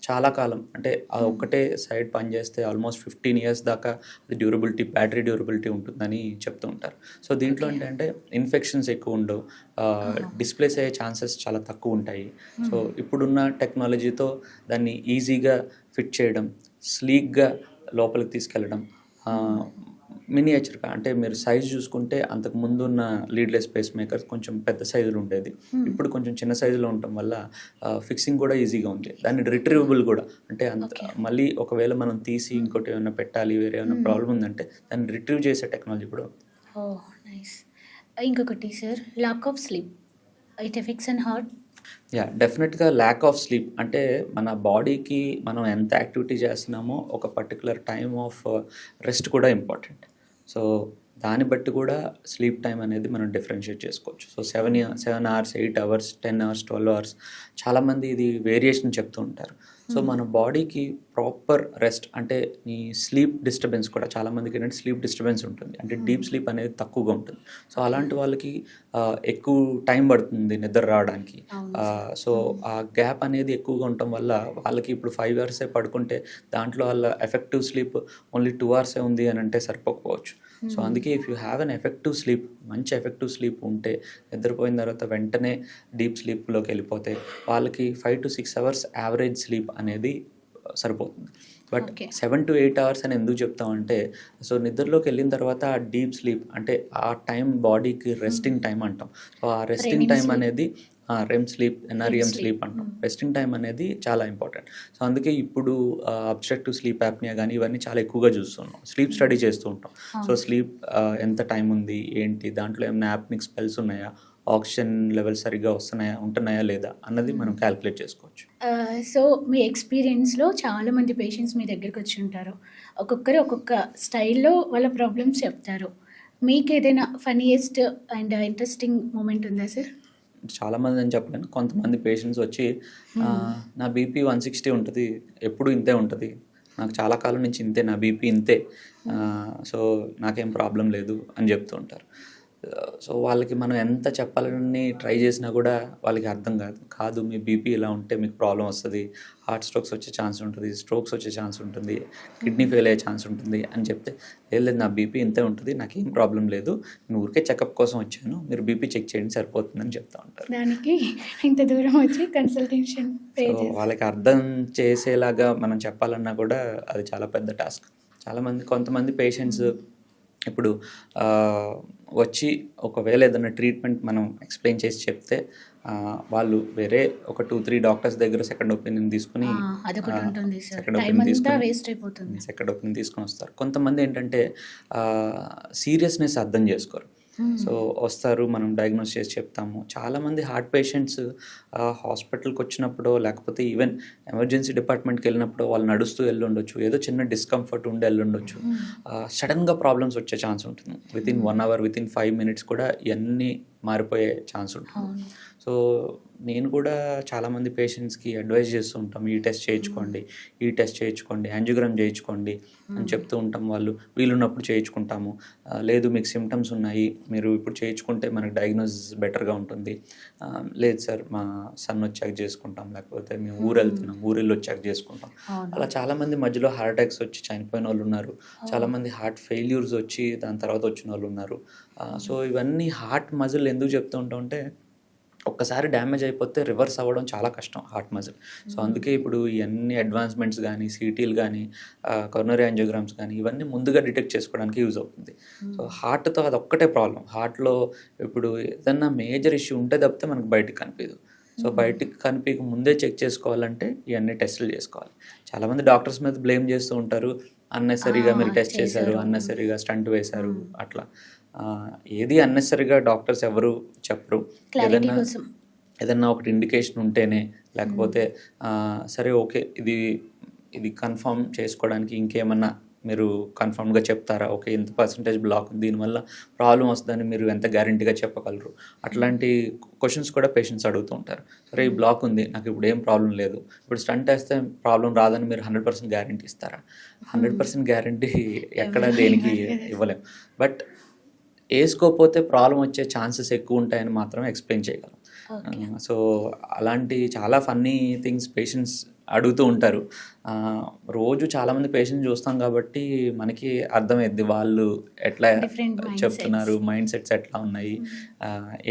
చాలా కాలం, అంటే అది ఒక్కటే సైడ్ పనిచేస్తే ఆల్మోస్ట్ 15 years దాకా అది డ్యూరబిలిటీ, బ్యాటరీ డ్యూరబిలిటీ ఉంటుందని చెప్తూ ఉంటారు. సో దీంట్లో ఏంటంటే ఇన్ఫెక్షన్స్ ఎక్కువ ఉండవు, డిస్ప్లేస్ అయ్యే ఛాన్సెస్ చాలా తక్కువ ఉంటాయి. సో ఇప్పుడున్న టెక్నాలజీతో దాన్ని ఈజీగా ఫిట్ చేయడం, స్లీక్గా లోపలికి తీసుకెళ్ళడం, మినియేచర్గా, అంటే మీరు సైజ్ చూసుకుంటే అంతకు ముందు ఉన్న లీడ్లెస్ పేస్ మేకర్స్ కొంచెం పెద్ద సైజులో ఉండేది, ఇప్పుడు కొంచెం చిన్న సైజులో ఉండటం వల్ల ఫిక్సింగ్ కూడా ఈజీగా ఉంది. దాన్ని రిట్రీవబుల్ కూడా, అంటే అంత మళ్ళీ ఒకవేళ మనం తీసి ఇంకోటి ఏమైనా పెట్టాలి, వేరే ఏమైనా ప్రాబ్లం ఉందంటే దాన్ని రిట్రీవ్ చేసే టెక్నాలజీ కూడా ఉంది. Oh nice. ఇంకొకటి sir, lack of sleep, it affects and heart. డెఫినెట్గా ల్యాక్ ఆఫ్ స్లీప్ అంటే మన బాడీకి మనం ఎంత యాక్టివిటీ చేస్తున్నామో ఒక పర్టికులర్ టైమ్ ఆఫ్ రెస్ట్ కూడా ఇంపార్టెంట్. సో దాన్ని బట్టి కూడా స్లీప్ టైం అనేది మనం డిఫరెన్షియేట్ చేసుకోవచ్చు. So 7 hours, 8 hours, 10 hours, 12 hours, చాలామంది ఇది వేరియేషన్ చెప్తూ ఉంటారు. సో మన బాడీకి ప్రాపర్ రెస్ట్, అంటే ఈ స్లీప్ డిస్టర్బెన్స్ కూడా చాలామందికి ఏంటంటే స్లీప్ డిస్టర్బెన్స్ ఉంటుంది, అంటే డీప్ స్లీప్ అనేది తక్కువగా ఉంటుంది. సో అలాంటి వాళ్ళకి ఎక్కువ టైం పడుతుంది నిద్ర రావడానికి. సో ఆ గ్యాప్ అనేది ఎక్కువగా ఉండటం వల్ల వాళ్ళకి ఇప్పుడు 5 hours పడుకుంటే దాంట్లో వాళ్ళ ఎఫెక్టివ్ స్లీప్ ఓన్లీ 2 hours ఉంది అని అంటే సరిపోకపోవచ్చు. సో అందుకే if you have an effective sleep, మంచి ఎఫెక్టివ్ స్లీప్ ఉంటే నిద్రపోయిన తర్వాత వెంటనే డీప్ స్లీప్లోకి వెళ్ళిపోతే వాళ్ళకి 5 to 6 hours యావరేజ్ స్లీప్ అనేది సరిపోతుంది. బట్ 7 to 8 hours అని ఎందుకు చెప్తామంటే, సో నిద్రలోకి వెళ్ళిన తర్వాత ఆ డీప్ స్లీప్, అంటే ఆ టైం బాడీకి రెస్టింగ్ టైం అంటాం. సో ఆ రెస్టింగ్ టైం అనేది REM sleep, NREM sleep. Sleep అంటాం. రెస్టింగ్ టైం అనేది చాలా ఇంపార్టెంట్. సో అందుకే ఇప్పుడు అబ్స్ట్రక్టివ్ స్లీప్ యాప్నియా కానీ ఇవన్నీ చాలా ఎక్కువగా చూస్తున్నాం. స్లీప్ స్టడీ చేస్తూ ఉంటాం. సో స్లీప్ ఎంత టైం ఉంది ఏంటి, దాంట్లో ఏమైనా యాప్నిక్ స్పెల్స్ ఉన్నాయా, ఆక్సిజన్ లెవెల్స్ సరిగ్గా ఉంటున్నాయా లేదా అన్నది మనం క్యాలిక్యులేట్ చేసుకోవచ్చు. సో మీ ఎక్స్పీరియన్స్లో చాలామంది పేషెంట్స్ మీ దగ్గరికి వచ్చి ఉంటారు. ఒక్కొక్కరు ఒక్కొక్క స్టైల్లో వాళ్ళ ప్రాబ్లమ్స్ చెప్తారు. మీకు ఏదైనా ఫన్నీయెస్ట్ అండ్ ఇంట్రెస్టింగ్ మూమెంట్ ఉందా సార్? చాలామంది అని చెప్పలేను. కొంతమంది పేషెంట్స్ వచ్చి నా బీపీ 160 ఉంటుంది, ఎప్పుడు ఇంతే ఉంటుంది, నాకు చాలా కాలం నుంచి ఇంతే, నా బీపీ ఇంతే, సో నాకేం ప్రాబ్లం లేదు అని చెప్తూ ఉంటారు. సో వాళ్ళకి మనం ఎంత చెప్పాలని ట్రై చేసినా కూడా వాళ్ళకి అర్థం కాదు మీ బీపీ ఇలా ఉంటే మీకు ప్రాబ్లం వస్తుంది, హార్ట్ స్ట్రోక్స్ వచ్చే ఛాన్స్ ఉంటుంది, స్ట్రోక్స్ వచ్చే ఛాన్స్ ఉంటుంది, కిడ్నీ ఫెయిల్ అయ్యే ఛాన్స్ ఉంటుంది అని చెప్తే, లేదు నా బీపీ ఇంతే ఉంటుంది, నాకేం ప్రాబ్లం లేదు, నేను ఊరికే చెకప్ కోసం వచ్చాను, మీరు బీపీ చెక్ చేయండి సరిపోతుందని చెప్తా ఉంటారు. దానికి ఇంత దూరం వచ్చి కన్సల్టేషన్ సో వాళ్ళకి అర్థం చేసేలాగా మనం చెప్పాలన్నా కూడా అది చాలా పెద్ద టాస్క్. కొంతమంది పేషెంట్స్ ఇప్పుడు వచ్చి ఒకవేళ ఏదైనా ట్రీట్మెంట్ మనం ఎక్స్ప్లెయిన్ చేసి చెప్తే వాళ్ళు వేరే ఒక 2-3 డాక్టర్స్ దగ్గర సెకండ్ ఒపీనియన్ తీసుకుని సెకండ్ ఒపీనియన్ తీసుకుని వస్తారు. కొంతమంది ఏంటంటే సీరియస్నెస్ అర్థం చేసుకోరు. సో వస్తారు, మనం డయాగ్నోస్ చేసి చెప్తాము. చాలామంది హార్ట్ పేషెంట్స్ హాస్పిటల్కి వచ్చినప్పుడు లేకపోతే ఈవెన్ ఎమర్జెన్సీ డిపార్ట్మెంట్కి వెళ్ళినప్పుడు వాళ్ళు నడుస్తూ వెళ్ళుండొచ్చు, ఏదో చిన్న డిస్కంఫర్ట్ ఉండి వెళ్ళుండొచ్చు, సడన్గా ప్రాబ్లమ్స్ వచ్చే ఛాన్స్ ఉంటుంది. వితిన్ 1 hour, వితిన్ 5 minutes కూడా ఇవన్నీ మారిపోయే ఛాన్స్ ఉంటుంది. సో నేను కూడా చాలామంది పేషెంట్స్కి అడ్వైజ్ చేస్తూ ఉంటాం, ఈ టెస్ట్ చేయించుకోండి, యాంజియోగ్రామ్ చేయించుకోండి అని చెప్తూ ఉంటాం. వాళ్ళు వీలున్నప్పుడు చేయించుకుంటాము, లేదు మీకు సిమ్టమ్స్ ఉన్నాయి, మీరు ఇప్పుడు చేయించుకుంటే మనకు డయాగ్నోసిస్ బెటర్గా ఉంటుంది, లేదు సార్ మా సన్ వచ్చాక చేసుకుంటాం, లేకపోతే మేము ఊరెళ్ళి వచ్చాక చేసుకుంటాం. అలా చాలామంది మధ్యలో హార్ట్ అటాక్స్ వచ్చి చనిపోయిన వాళ్ళు ఉన్నారు, చాలామంది హార్ట్ ఫెయిల్యూర్స్ వచ్చి దాని తర్వాత వచ్చిన వాళ్ళు ఉన్నారు. సో ఇవన్నీ హార్ట్ మజిల్ ఎందుకు చెప్తూ ఉంటాం అంటే, ఒక్కసారి డ్యామేజ్ అయిపోతే రివర్స్ అవ్వడం చాలా కష్టం హార్ట్ మజిల్. సో అందుకే ఇప్పుడు ఇవన్నీ అడ్వాన్స్మెంట్స్ కానీ, సిటీలు కానీ, కరోనరీ యాంజియోగ్రామ్స్ కానీ ఇవన్నీ ముందుగా డిటెక్ట్ చేసుకోవడానికి యూజ్ అవుతుంది. సో హార్ట్తో అది ఒక్కటే ప్రాబ్లం. హార్ట్లో ఇప్పుడు ఏదన్నా మేజర్ ఇష్యూ ఉంటే తప్పితే మనకు బయటకు కనిపించదు. సో బయటికి కనిపించక ముందే చెక్ చేసుకోవాలంటే ఇవన్నీ టెస్టులు చేసుకోవాలి. చాలామంది డాక్టర్స్ మీద బ్లేమ్ చేస్తూ ఉంటారు, అన్నెసరీగా మీరు టెస్ట్ చేశారు, అన్నెసరీగా స్టంట్ వేశారు, అట్లా ఏది అన్నెసరీగా డాక్టర్స్ ఎవరు చెప్పరు. ఏదన్నా ఒకటి ఇండికేషన్ ఉంటేనే, లేకపోతే సరే ఓకే ఇది కన్ఫర్మ్ చేసుకోవడానికి ఇంకేమన్నా మీరు కన్ఫర్మ్గా చెప్తారా, ఓకే ఇంత పర్సంటేజ్ బ్లాక్ ఉంది, దీనివల్ల ప్రాబ్లం వస్తుందని మీరు ఎంత గ్యారంటీగా చెప్పగలరు, అట్లాంటి క్వశ్చన్స్ కూడా పేషెంట్స్ అడుగుతూ ఉంటారు. సరే ఈ బ్లాక్ ఉంది, నాకు ఇప్పుడు ఏం ప్రాబ్లం లేదు, ఇప్పుడు స్టంట్ వేస్తే ప్రాబ్లం రాదని మీరు 100% గ్యారంటీ ఇస్తారా? 100% గ్యారంటీ ఎక్కడ దేనికి ఇవ్వలేం. బట్ వేసుకోకపోతే ప్రాబ్లం వచ్చే ఛాన్సెస్ ఎక్కువ ఉంటాయని మాత్రమే ఎక్స్ప్లెయిన్ చేయగలం. సో అలాంటి చాలా ఫన్నీ థింగ్స్ పేషెంట్స్ అడుగుతూ ఉంటారు. రోజు చాలామంది పేషెంట్స్ చూస్తాం కాబట్టి మనకి అర్థమైద్ది వాళ్ళు ఎట్లా చెప్తున్నారు, మైండ్ సెట్స్ ఎట్లా ఉన్నాయి,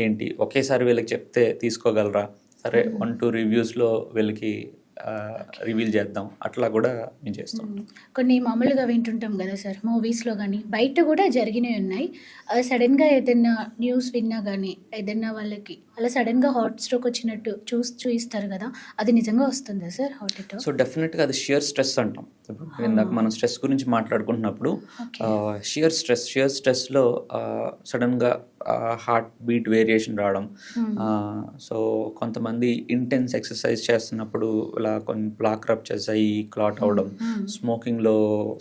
ఏంటి ఒకేసారి వీళ్ళకి చెప్తే తీసుకోగలరా, సరే 1-2 రివ్యూస్లో వీళ్ళకి రివీల్ చేద్దాం, అట్లా కూడా మేము చేస్తాం. కొన్ని మామూలుగా వింటుంటాం కదా సార్, మూవీస్లో కానీ బయట కూడా జరిగినవి ఉన్నాయి. సడన్గా ఏదైనా న్యూస్ విన్నా కానీ ఏదైనా వాళ్ళకి అలా సడన్గా హార్ట్ స్ట్రోక్ వచ్చినట్టు చూయిస్తారు కదా, అది నిజంగా వస్తుందా సార్ హార్ట్ అటాక్? సో డెఫినెట్గా అది షియర్ స్ట్రెస్ అంటాం. ఇప్పుడు ఇందాక మనం స్ట్రెస్ గురించి మాట్లాడుకుంటున్నప్పుడు షియర్ స్ట్రెస్లో సడన్గా హార్ట్ బీట్ వేరియేషన్ రావడం, సో కొంతమంది ఇంటెన్స్ ఎక్సర్సైజ్ చేస్తున్నప్పుడు ఇలా కొన్ని ప్లాక్ రప్చర్స్ అయ్యి క్లాట్ అవ్వడం,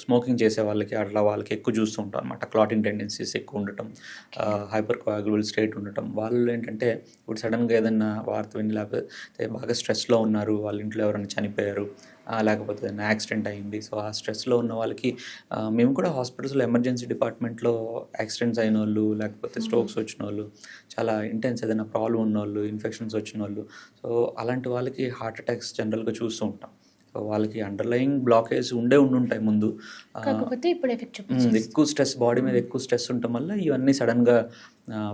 స్మోకింగ్ చేసే వాళ్ళకి అట్లా వాళ్ళకి ఎక్కువ చూస్తూ ఉంటాం అనమాట, క్లాటింగ్ టెండెన్సీస్ ఎక్కువ ఉండటం, హైపర్ కోయాగులబుల్ స్టేట్ ఉండటం. వాళ్ళు ఏంటంటే ఇప్పుడు సడన్గా ఏదైనా వార్త విని, లేకపోతే బాగా స్ట్రెస్లో ఉన్నారు, వాళ్ళ ఇంట్లో ఎవరైనా చనిపోయారు, లేకపోతే ఏదైనా యాక్సిడెంట్ అయింది, సో ఆ స్ట్రెస్లో ఉన్న వాళ్ళకి మేము కూడా హాస్పిటల్స్లో ఎమర్జెన్సీ డిపార్ట్మెంట్లో యాక్సిడెంట్స్ అయిన వాళ్ళు, లేకపోతే స్ట్రోక్స్ వచ్చిన వాళ్ళు, చాలా ఇంటెన్స్ ఏదైనా ప్రాబ్లం ఉన్న వాళ్ళు, ఇన్ఫెక్షన్స్ వచ్చిన వాళ్ళు, సో అలాంటి వాళ్ళకి హార్ట్ అటాక్స్ జనరల్గా చూస్తూ ఉంటాం. సో వాళ్ళకి అండర్లయింగ్ బ్లాకేజ్ ఉండుంటాయి ముందు, కాకపోతే ఇప్పుడు ఎక్కువ స్ట్రెస్, బాడీ మీద ఎక్కువ స్ట్రెస్ ఉండటం వల్ల ఇవన్నీ సడన్గా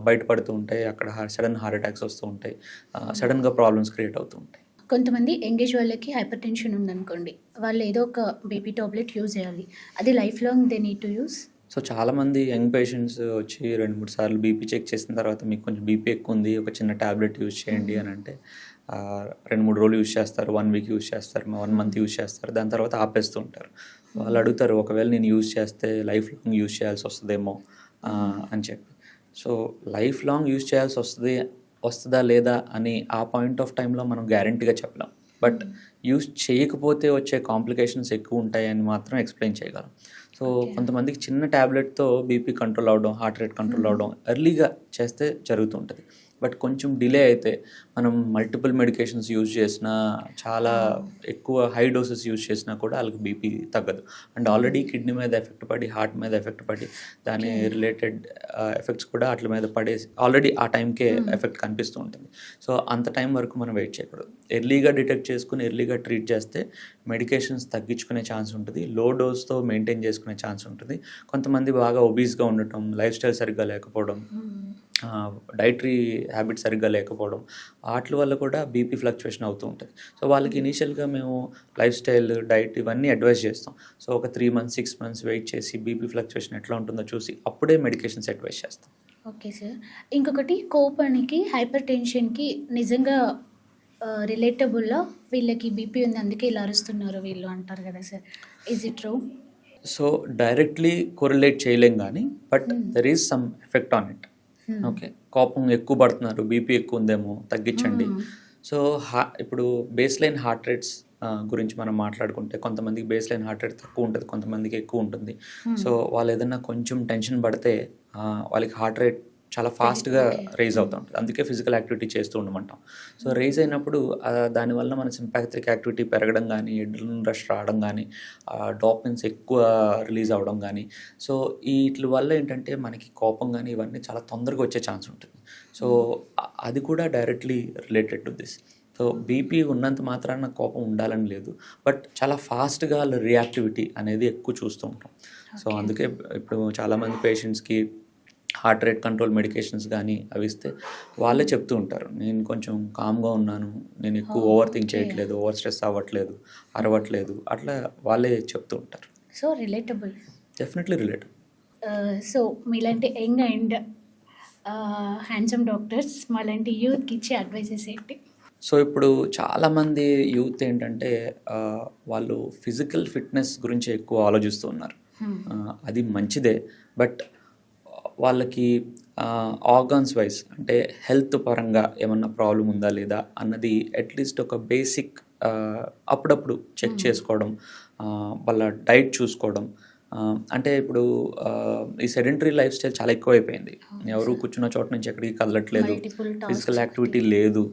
బయటపడుతూ ఉంటాయి. అక్కడ సడన్ హార్ట్ అటాక్స్ వస్తూ ఉంటాయి, సడన్గా ప్రాబ్లమ్స్ క్రియేట్ అవుతూ ఉంటాయి. కొంతమంది ఎంగేజ్ వాళ్ళకి హైపర్ టెన్షన్ ఉందనుకోండి, వాళ్ళు ఏదో ఒక బీపీ టాబ్లెట్ యూజ్ చేయాలి, అది life long they need to use. So చాలామంది యంగ్ పేషెంట్స్ వచ్చి 2-3 సార్లు బీపీ చెక్ చేసిన తర్వాత మీకు కొంచెం బీపీ ఎక్కువ ఉంది, ఒక చిన్న టాబ్లెట్ యూజ్ చేయండి అని అంటే 2-3 రోజులు యూజ్ చేస్తారు, 1 వీక్ యూజ్ చేస్తారు, 1 మంత్ యూజ్ చేస్తారు, దాని తర్వాత ఆపేస్తూ ఉంటారు. వాళ్ళు అడుగుతారు, ఒకవేళ నేను యూజ్ చేస్తే లైఫ్ లాంగ్ యూజ్ చేయాల్సి వస్తుందేమో అని చెప్పి. సో లైఫ్ లాంగ్ యూజ్ చేయాల్సి వస్తుందా లేదా అని ఆ పాయింట్ ఆఫ్ టైంలో మనం గ్యారంటీగా చెప్పలేం. బట్ యూజ్ చేయకపోతే వచ్చే కాంప్లికేషన్స్ ఎక్కువ ఉంటాయని మాత్రం ఎక్స్ప్లెయిన్ చేయగలం. సో కొంతమందికి చిన్న ట్యాబ్లెట్తో బీపీ కంట్రోల్ అవ్వడం, హార్ట్ రేట్ కంట్రోల్ అవ్వడం ఎర్లీగా చేస్తే జరుగుతుంటుంది. బట్ కొంచెం డిలే అయితే మనం మల్టిపుల్ మెడికేషన్స్ యూజ్ చేసినా, చాలా ఎక్కువ హై డోసెస్ యూజ్ చేసినా కూడా వాళ్ళకి బీపీ తగ్గదు. అండ్ ఆల్రెడీ కిడ్నీ మీద ఎఫెక్ట్ పడి, హార్ట్ మీద ఎఫెక్ట్ పడి, దాని రిలేటెడ్ ఎఫెక్ట్స్ కూడా వాటి మీద పడేసి ఆల్రెడీ ఆ టైంకే ఎఫెక్ట్ కనిపిస్తూ ఉంటుంది. సో అంత టైం వరకు మనం వెయిట్ చేయకూడదు. ఎర్లీగా డిటెక్ట్ చేసుకుని ఎర్లీగా ట్రీట్ చేస్తే మెడికేషన్స్ తగ్గించుకునే ఛాన్స్ ఉంటుంది, లో డోస్తో మెయింటైన్ చేసుకునే ఛాన్స్ ఉంటుంది. కొంతమంది బాగా ఒబీస్గా ఉండటం, లైఫ్ స్టైల్ సరిగ్గా లేకపోవడం, డైటరీ హ్యాబిట్ సరిగ్గా లేకపోవడం, వాటి వల్ల కూడా బీపీ ఫ్లక్చువేషన్ అవుతూ ఉంటుంది. సో వాళ్ళకి ఇనీషియల్గా మేము లైఫ్ స్టైల్, డైట్ ఇవన్నీ అడ్వైస్ చేస్తాం. సో ఒక 3 months 6 months వెయిట్ చేసి బీపీ ఫ్లక్చువేషన్ ఎట్లా ఉంటుందో చూసి అప్పుడే మెడికేషన్స్ అడ్వైస్ చేస్తాం. Okay sir. ఇంకొకటి కోపానికి, హైపర్ టెన్షన్‌కి నిజంగా రిలేటబుల్‌లా వీళ్ళకి బీపీ ఉంది అందుకే ఇలా అరుస్తున్నారు వీళ్ళు అంటారు కదా sir. Is it true? So directly correlate చేయలేం కానీ, but there is some effect on it. Okay, కోపం ఎక్కువ పడుతున్నారు, బీపీ ఎక్కువ ఉందేమో, తగ్గించండి. సో ఇప్పుడు బేస్ లైన్ హార్ట్ రేట్స్ గురించి మనం మాట్లాడుకుంటే, కొంతమందికి బేస్ లైన్ హార్ట్ రేట్ తక్కువ ఉంటుంది, కొంతమందికి ఎక్కువ ఉంటుంది. సో వాళ్ళు ఏదైనా కొంచెం టెన్షన్ పడితే వాళ్ళకి హార్ట్ రేట్ చాలా ఫాస్ట్గా రైజ్ అవుతూ ఉంటుంది. అందుకే ఫిజికల్ యాక్టివిటీ చేస్తూ ఉండమంటాం. సో రైజ్ అయినప్పుడు దానివల్ల మన సింపాథెటిక్ యాక్టివిటీ పెరగడం కానీ, అడ్రినలిన్ రష్ రావడం కానీ, డాపమిన్స్ ఎక్కువ రిలీజ్ అవ్వడం కానీ, సో వీటి వల్ల ఏంటంటే మనకి కోపం కానీ ఇవన్నీ చాలా తొందరగా వచ్చే ఛాన్స్ ఉంటుంది. సో అది కూడా directly related to this. So BP ఉన్నంత మాత్రాన కోపం ఉండాలని లేదు, బట్ చాలా ఫాస్ట్గా రియాక్టివిటీ అనేది ఎక్కువ చూస్తూ ఉంటాం. సో అందుకే ఇప్పుడు చాలామంది పేషెంట్స్కి హార్ట్ రేట్ కంట్రోల్ మెడికేషన్స్ కానీ అవి ఇస్తే వాళ్ళే చెప్తూ ఉంటారు, నేను కొంచెం కామ్గా ఉన్నాను, నేను ఎక్కువ ఓవర్ థింక్ చేయట్లేదు, ఓవర్ స్ట్రెస్ అవ్వట్లేదు, అరవట్లేదు, అట్లా వాళ్ళే చెప్తూ ఉంటారు. So relatable, definitely relatable. So మీలాంటి యంగ్ అండ్ హ్యాండ్సమ్ డాక్టర్స్ మాలాంటి యూత్కి ఇచ్చే అడ్వైజెస్ ఏంటి? సో ఇప్పుడు చాలామంది యూత్ ఏంటంటే వాళ్ళు ఫిజికల్ ఫిట్నెస్ గురించి ఎక్కువ ఆలోచిస్తూ ఉన్నారు. అది మంచిదే, బట్ వాళ్ళకి ఆర్గాన్స్ వైజ్ అంటే హెల్త్ పరంగా ఏమన్నా ప్రాబ్లం ఉందా లేదా అన్నది అట్లీస్ట్ ఒక బేసిక్ అప్పుడప్పుడు చెక్ చేసుకోవడం, వాళ్ళ డైట్ చూసుకోవడం. అంటే ఇప్పుడు ఈ సెడెంటరీ లైఫ్ స్టైల్ చాలా ఎక్కువైపోయింది. ఎవరు కూర్చున్న చోట నుంచి ఎక్కడికి కదలట్లేదు, ఫిజికల్ యాక్టివిటీ లేదు,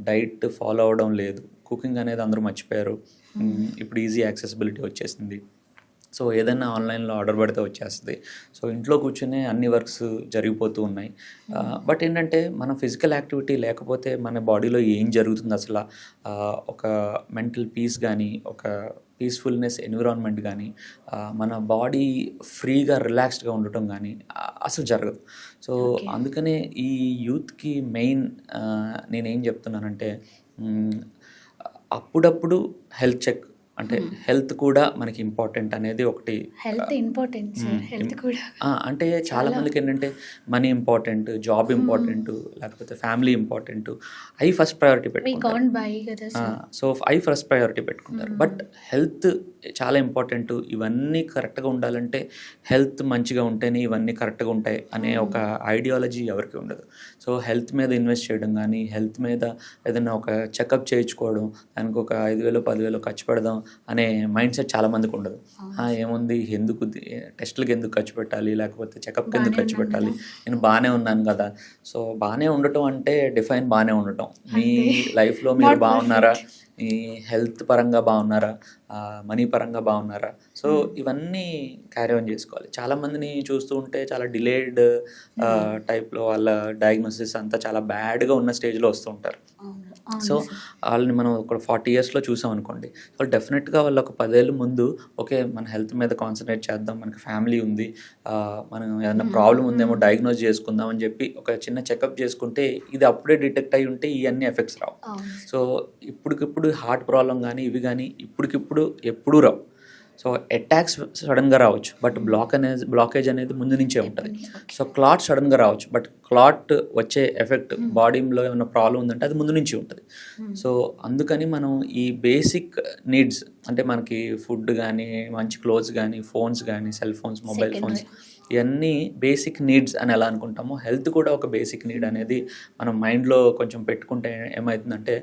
డైట్ ఫాలో అవ్వడం లేదు, కుకింగ్ అనేది అందరూ మర్చిపోయారు. ఇప్పుడు ఈజీ యాక్సెసిబిలిటీ వచ్చేసింది. సో ఏదైనా ఆన్లైన్లో ఆర్డర్ పెడితే వచ్చేస్తుంది. సో ఇంట్లో కూర్చునే అన్ని వర్క్స్ జరిగిపోతూ ఉన్నాయి. బట్ ఏంటంటే మనం ఫిజికల్ యాక్టివిటీ లేకపోతే మన బాడీలో ఏం జరుగుతుంది అసలు, ఒక మెంటల్ పీస్ కానీ, ఒక పీస్ఫుల్నెస్ ఎన్విరాన్మెంట్ కానీ, మన బాడీ ఫ్రీగా రిలాక్స్డ్గా ఉండటం కానీ అసలు జరగదు. సో అందుకనే ఈ యూత్కి మెయిన్ నేనేం చెప్తున్నానంటే, అప్పుడప్పుడు హెల్త్ చెక్, అంటే హెల్త్ కూడా మనకి ఇంపార్టెంట్ అనేది ఒకటి. హెల్త్ ఇంపార్టెంట్, హెల్త్ కూడా అంటే చాలా మందికి ఏంటంటే మనీ ఇంపార్టెంట్, జాబ్ ఇంపార్టెంట్, లేకపోతే ఫ్యామిలీ ఇంపార్టెంట్, అవి ఫస్ట్ ప్రయారిటీ పెట్టుకుంటారు. సో అవి ఫస్ట్ ప్రయారిటీ పెట్టుకుంటారు. బట్ హెల్త్ చాలా ఇంపార్టెంట్. ఇవన్నీ కరెక్ట్గా ఉండాలంటే హెల్త్ మంచిగా ఉంటేనే ఇవన్నీ కరెక్ట్గా ఉంటాయి అనే ఒక ఐడియాలజీ ఎవరికి ఉండదు. సో హెల్త్ మీద ఇన్వెస్ట్ చేయడం కానీ, హెల్త్ మీద ఏదైనా ఒక చెకప్ చేయించుకోవడం, దానికి ఒక 5,000 10,000 ఖర్చు పెడదాం అనే మైండ్ సెట్ చాలా మందికి ఉండదు. ఏముంది, ఎందుకు టెస్టులకి ఎందుకు ఖర్చు పెట్టాలి, లేకపోతే చెకప్కి ఎందుకు ఖర్చు పెట్టాలి, నేను బాగానే ఉన్నాను కదా. సో బాగానే ఉండటం అంటే డిఫైన్ బాగానే ఉండటం. మీ లైఫ్లో మీరు బాగున్నారా, మీ హెల్త్ పరంగా బాగున్నారా, మనీ పరంగా బాగున్నారా. సో ఇవన్నీ క్యారీ ఆన్ చేసుకోవాలి. చాలామందిని చూస్తూ ఉంటే చాలా డిలేడ్ టైప్లో వాళ్ళ డయాగ్నోసిస్ అంతా చాలా బ్యాడ్గా ఉన్న స్టేజ్లో వస్తూ ఉంటారు. సో వాళ్ళని మనం ఒక 40 yearsలో చూసాం అనుకోండి, సో డెఫినెట్గా వాళ్ళు ఒక 10 ఏళ్ళ ముందు ఓకే మన హెల్త్ మీద కాన్సన్ట్రేట్ చేద్దాం, మనకి ఫ్యామిలీ ఉంది, మనం ఏదైనా ప్రాబ్లం ఉందేమో డయాగ్నోస్ చేసుకుందాం అని చెప్పి ఒక చిన్న చెకప్ చేసుకుంటే ఇది అప్పుడే డిటెక్ట్ అయ్యి ఉంటే ఇవన్నీ ఎఫెక్ట్స్ రావు. సో ఇప్పటికిప్పుడు హార్ట్ ప్రాబ్లం కానీ ఇవి కానీ ఇప్పటికిప్పుడు ఎప్పుడూ రావు. సో అటాక్స్ సడన్గా రావచ్చు, బట్ బ్లాకేజ్ అనేది ముందు నుంచే ఉంటుంది. సో క్లాట్ సడన్గా రావచ్చు, బట్ క్లాట్ వచ్చే ఎఫెక్ట్ బాడీలో ఏమైనా ప్రాబ్లం ఉందంటే అది ముందు నుంచి ఉంటుంది. సో అందుకని మనం ఈ బేసిక్ నీడ్స్ అంటే మనకి ఫుడ్ కానీ, మంచి క్లోత్స్ కానీ, ఫోన్స్ కానీ, సెల్ ఫోన్స్, మొబైల్ ఫోన్స్, ఇవన్నీ బేసిక్ నీడ్స్ అని ఎలా అనుకుంటామో హెల్త్ కూడా ఒక బేసిక్ నీడ్ అనేది మనం మైండ్లో కొంచెం పెట్టుకుంటే ఏమవుతుందంటే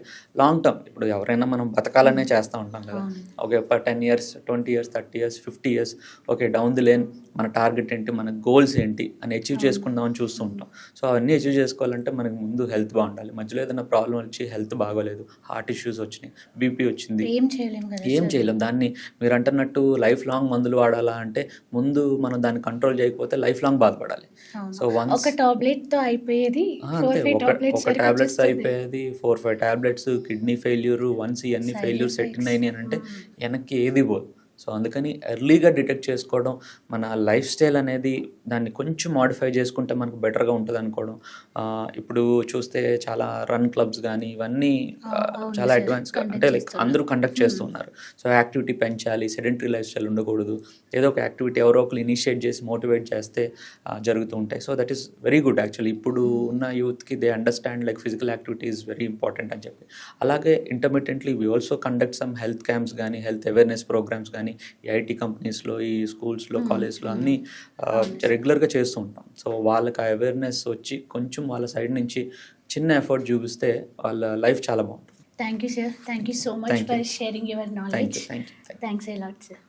లాంగ్ టర్మ్, ఇప్పుడు ఎవరైనా మనం బతకాలనే చేస్తూ ఉంటాం కదా, okay 10 years, 20 years, 30 years, 50 years, okay down the lane మన టార్గెట్ ఏంటి, మన గోల్స్ ఏంటి అని అచీవ్ చేసుకుందామని చూస్తూ ఉంటాం. సో అవన్నీ అచీవ్ చేసుకోవాలంటే మనకు ముందు హెల్త్ బాగుండాలి. మధ్యలో ఏదైనా ప్రాబ్లం వచ్చి హెల్త్ బాగోలేదు, హార్ట్ ఇష్యూస్ వచ్చినాయి, బీపీ వచ్చింది, ఏం చేయలేం కదా ఏం చేయలేం. దాన్ని మీరు అంటున్నట్టు లైఫ్ లాంగ్ మందులు వాడాలా అంటే ముందు మనం దాన్ని కంట్రోల్ చేయకపోతే లైఫ్ లాంగ్ బాధపడాలి. సో ఒక టాబ్లెట్ తో అయిపోయేది అంతే, ఒక టాబ్లెట్స్ అయిపోయేది 4-5 టాబ్లెట్స్, కిడ్నీ ఫెయిల్యూర్, వన్స్ ఇవన్నీ ఫెయిల్యూర్ సెట్ అయినాయి అని అంటే వెనక్కి ఏది పోదు. సో అందుకని ఎర్లీగా డిటెక్ట్ చేసుకోవడం, మన లైఫ్ స్టైల్ అనేది దాన్ని కొంచెం మాడిఫై చేసుకుంటే మనకు బెటర్గా ఉంటుంది అనుకోవడం. ఇప్పుడు చూస్తే చాలా రన్ క్లబ్స్ కానీ ఇవన్నీ చాలా అడ్వాన్స్గా అంటే లైక్ అందరూ కండక్ట్ చేస్తున్నారు. సో యాక్టివిటీ పెంచాలి, సెడెంటరీ లైఫ్ స్టైల్ ఉండకూడదు, ఏదో ఒక యాక్టివిటీ ఎవరో ఒకరు ఇనిషియేట్ చేసి మోటివేట్ చేస్తే జరుగుతూ ఉంటాయి. So that is very good actually. ఇప్పుడు ఉన్న యూత్కి they understand like physical activity is very important అని చెప్పి. అలాగే intermediately we also conduct some health camps కానీ, హెల్త్ అవేర్నెస్ ప్రోగ్రామ్స్ కానీ ఈ ఐటీ కంపెనీస్లో, ఈ స్కూల్స్లో, కాలేజ్లో అన్నీ రెగ్యులర్గా చేస్తూ ఉంటాం. సో వాళ్ళకి ఆ అవేర్నెస్ వచ్చి కొంచెం వాళ్ళ సైడ్ నుంచి చిన్న ఎఫర్ట్ చూపిస్తే వాళ్ళ లైఫ్ చాలా బాగుంటుంది. Thank you sir, thank you so much for sharing your knowledge. Thank you. Thanks a lot sir.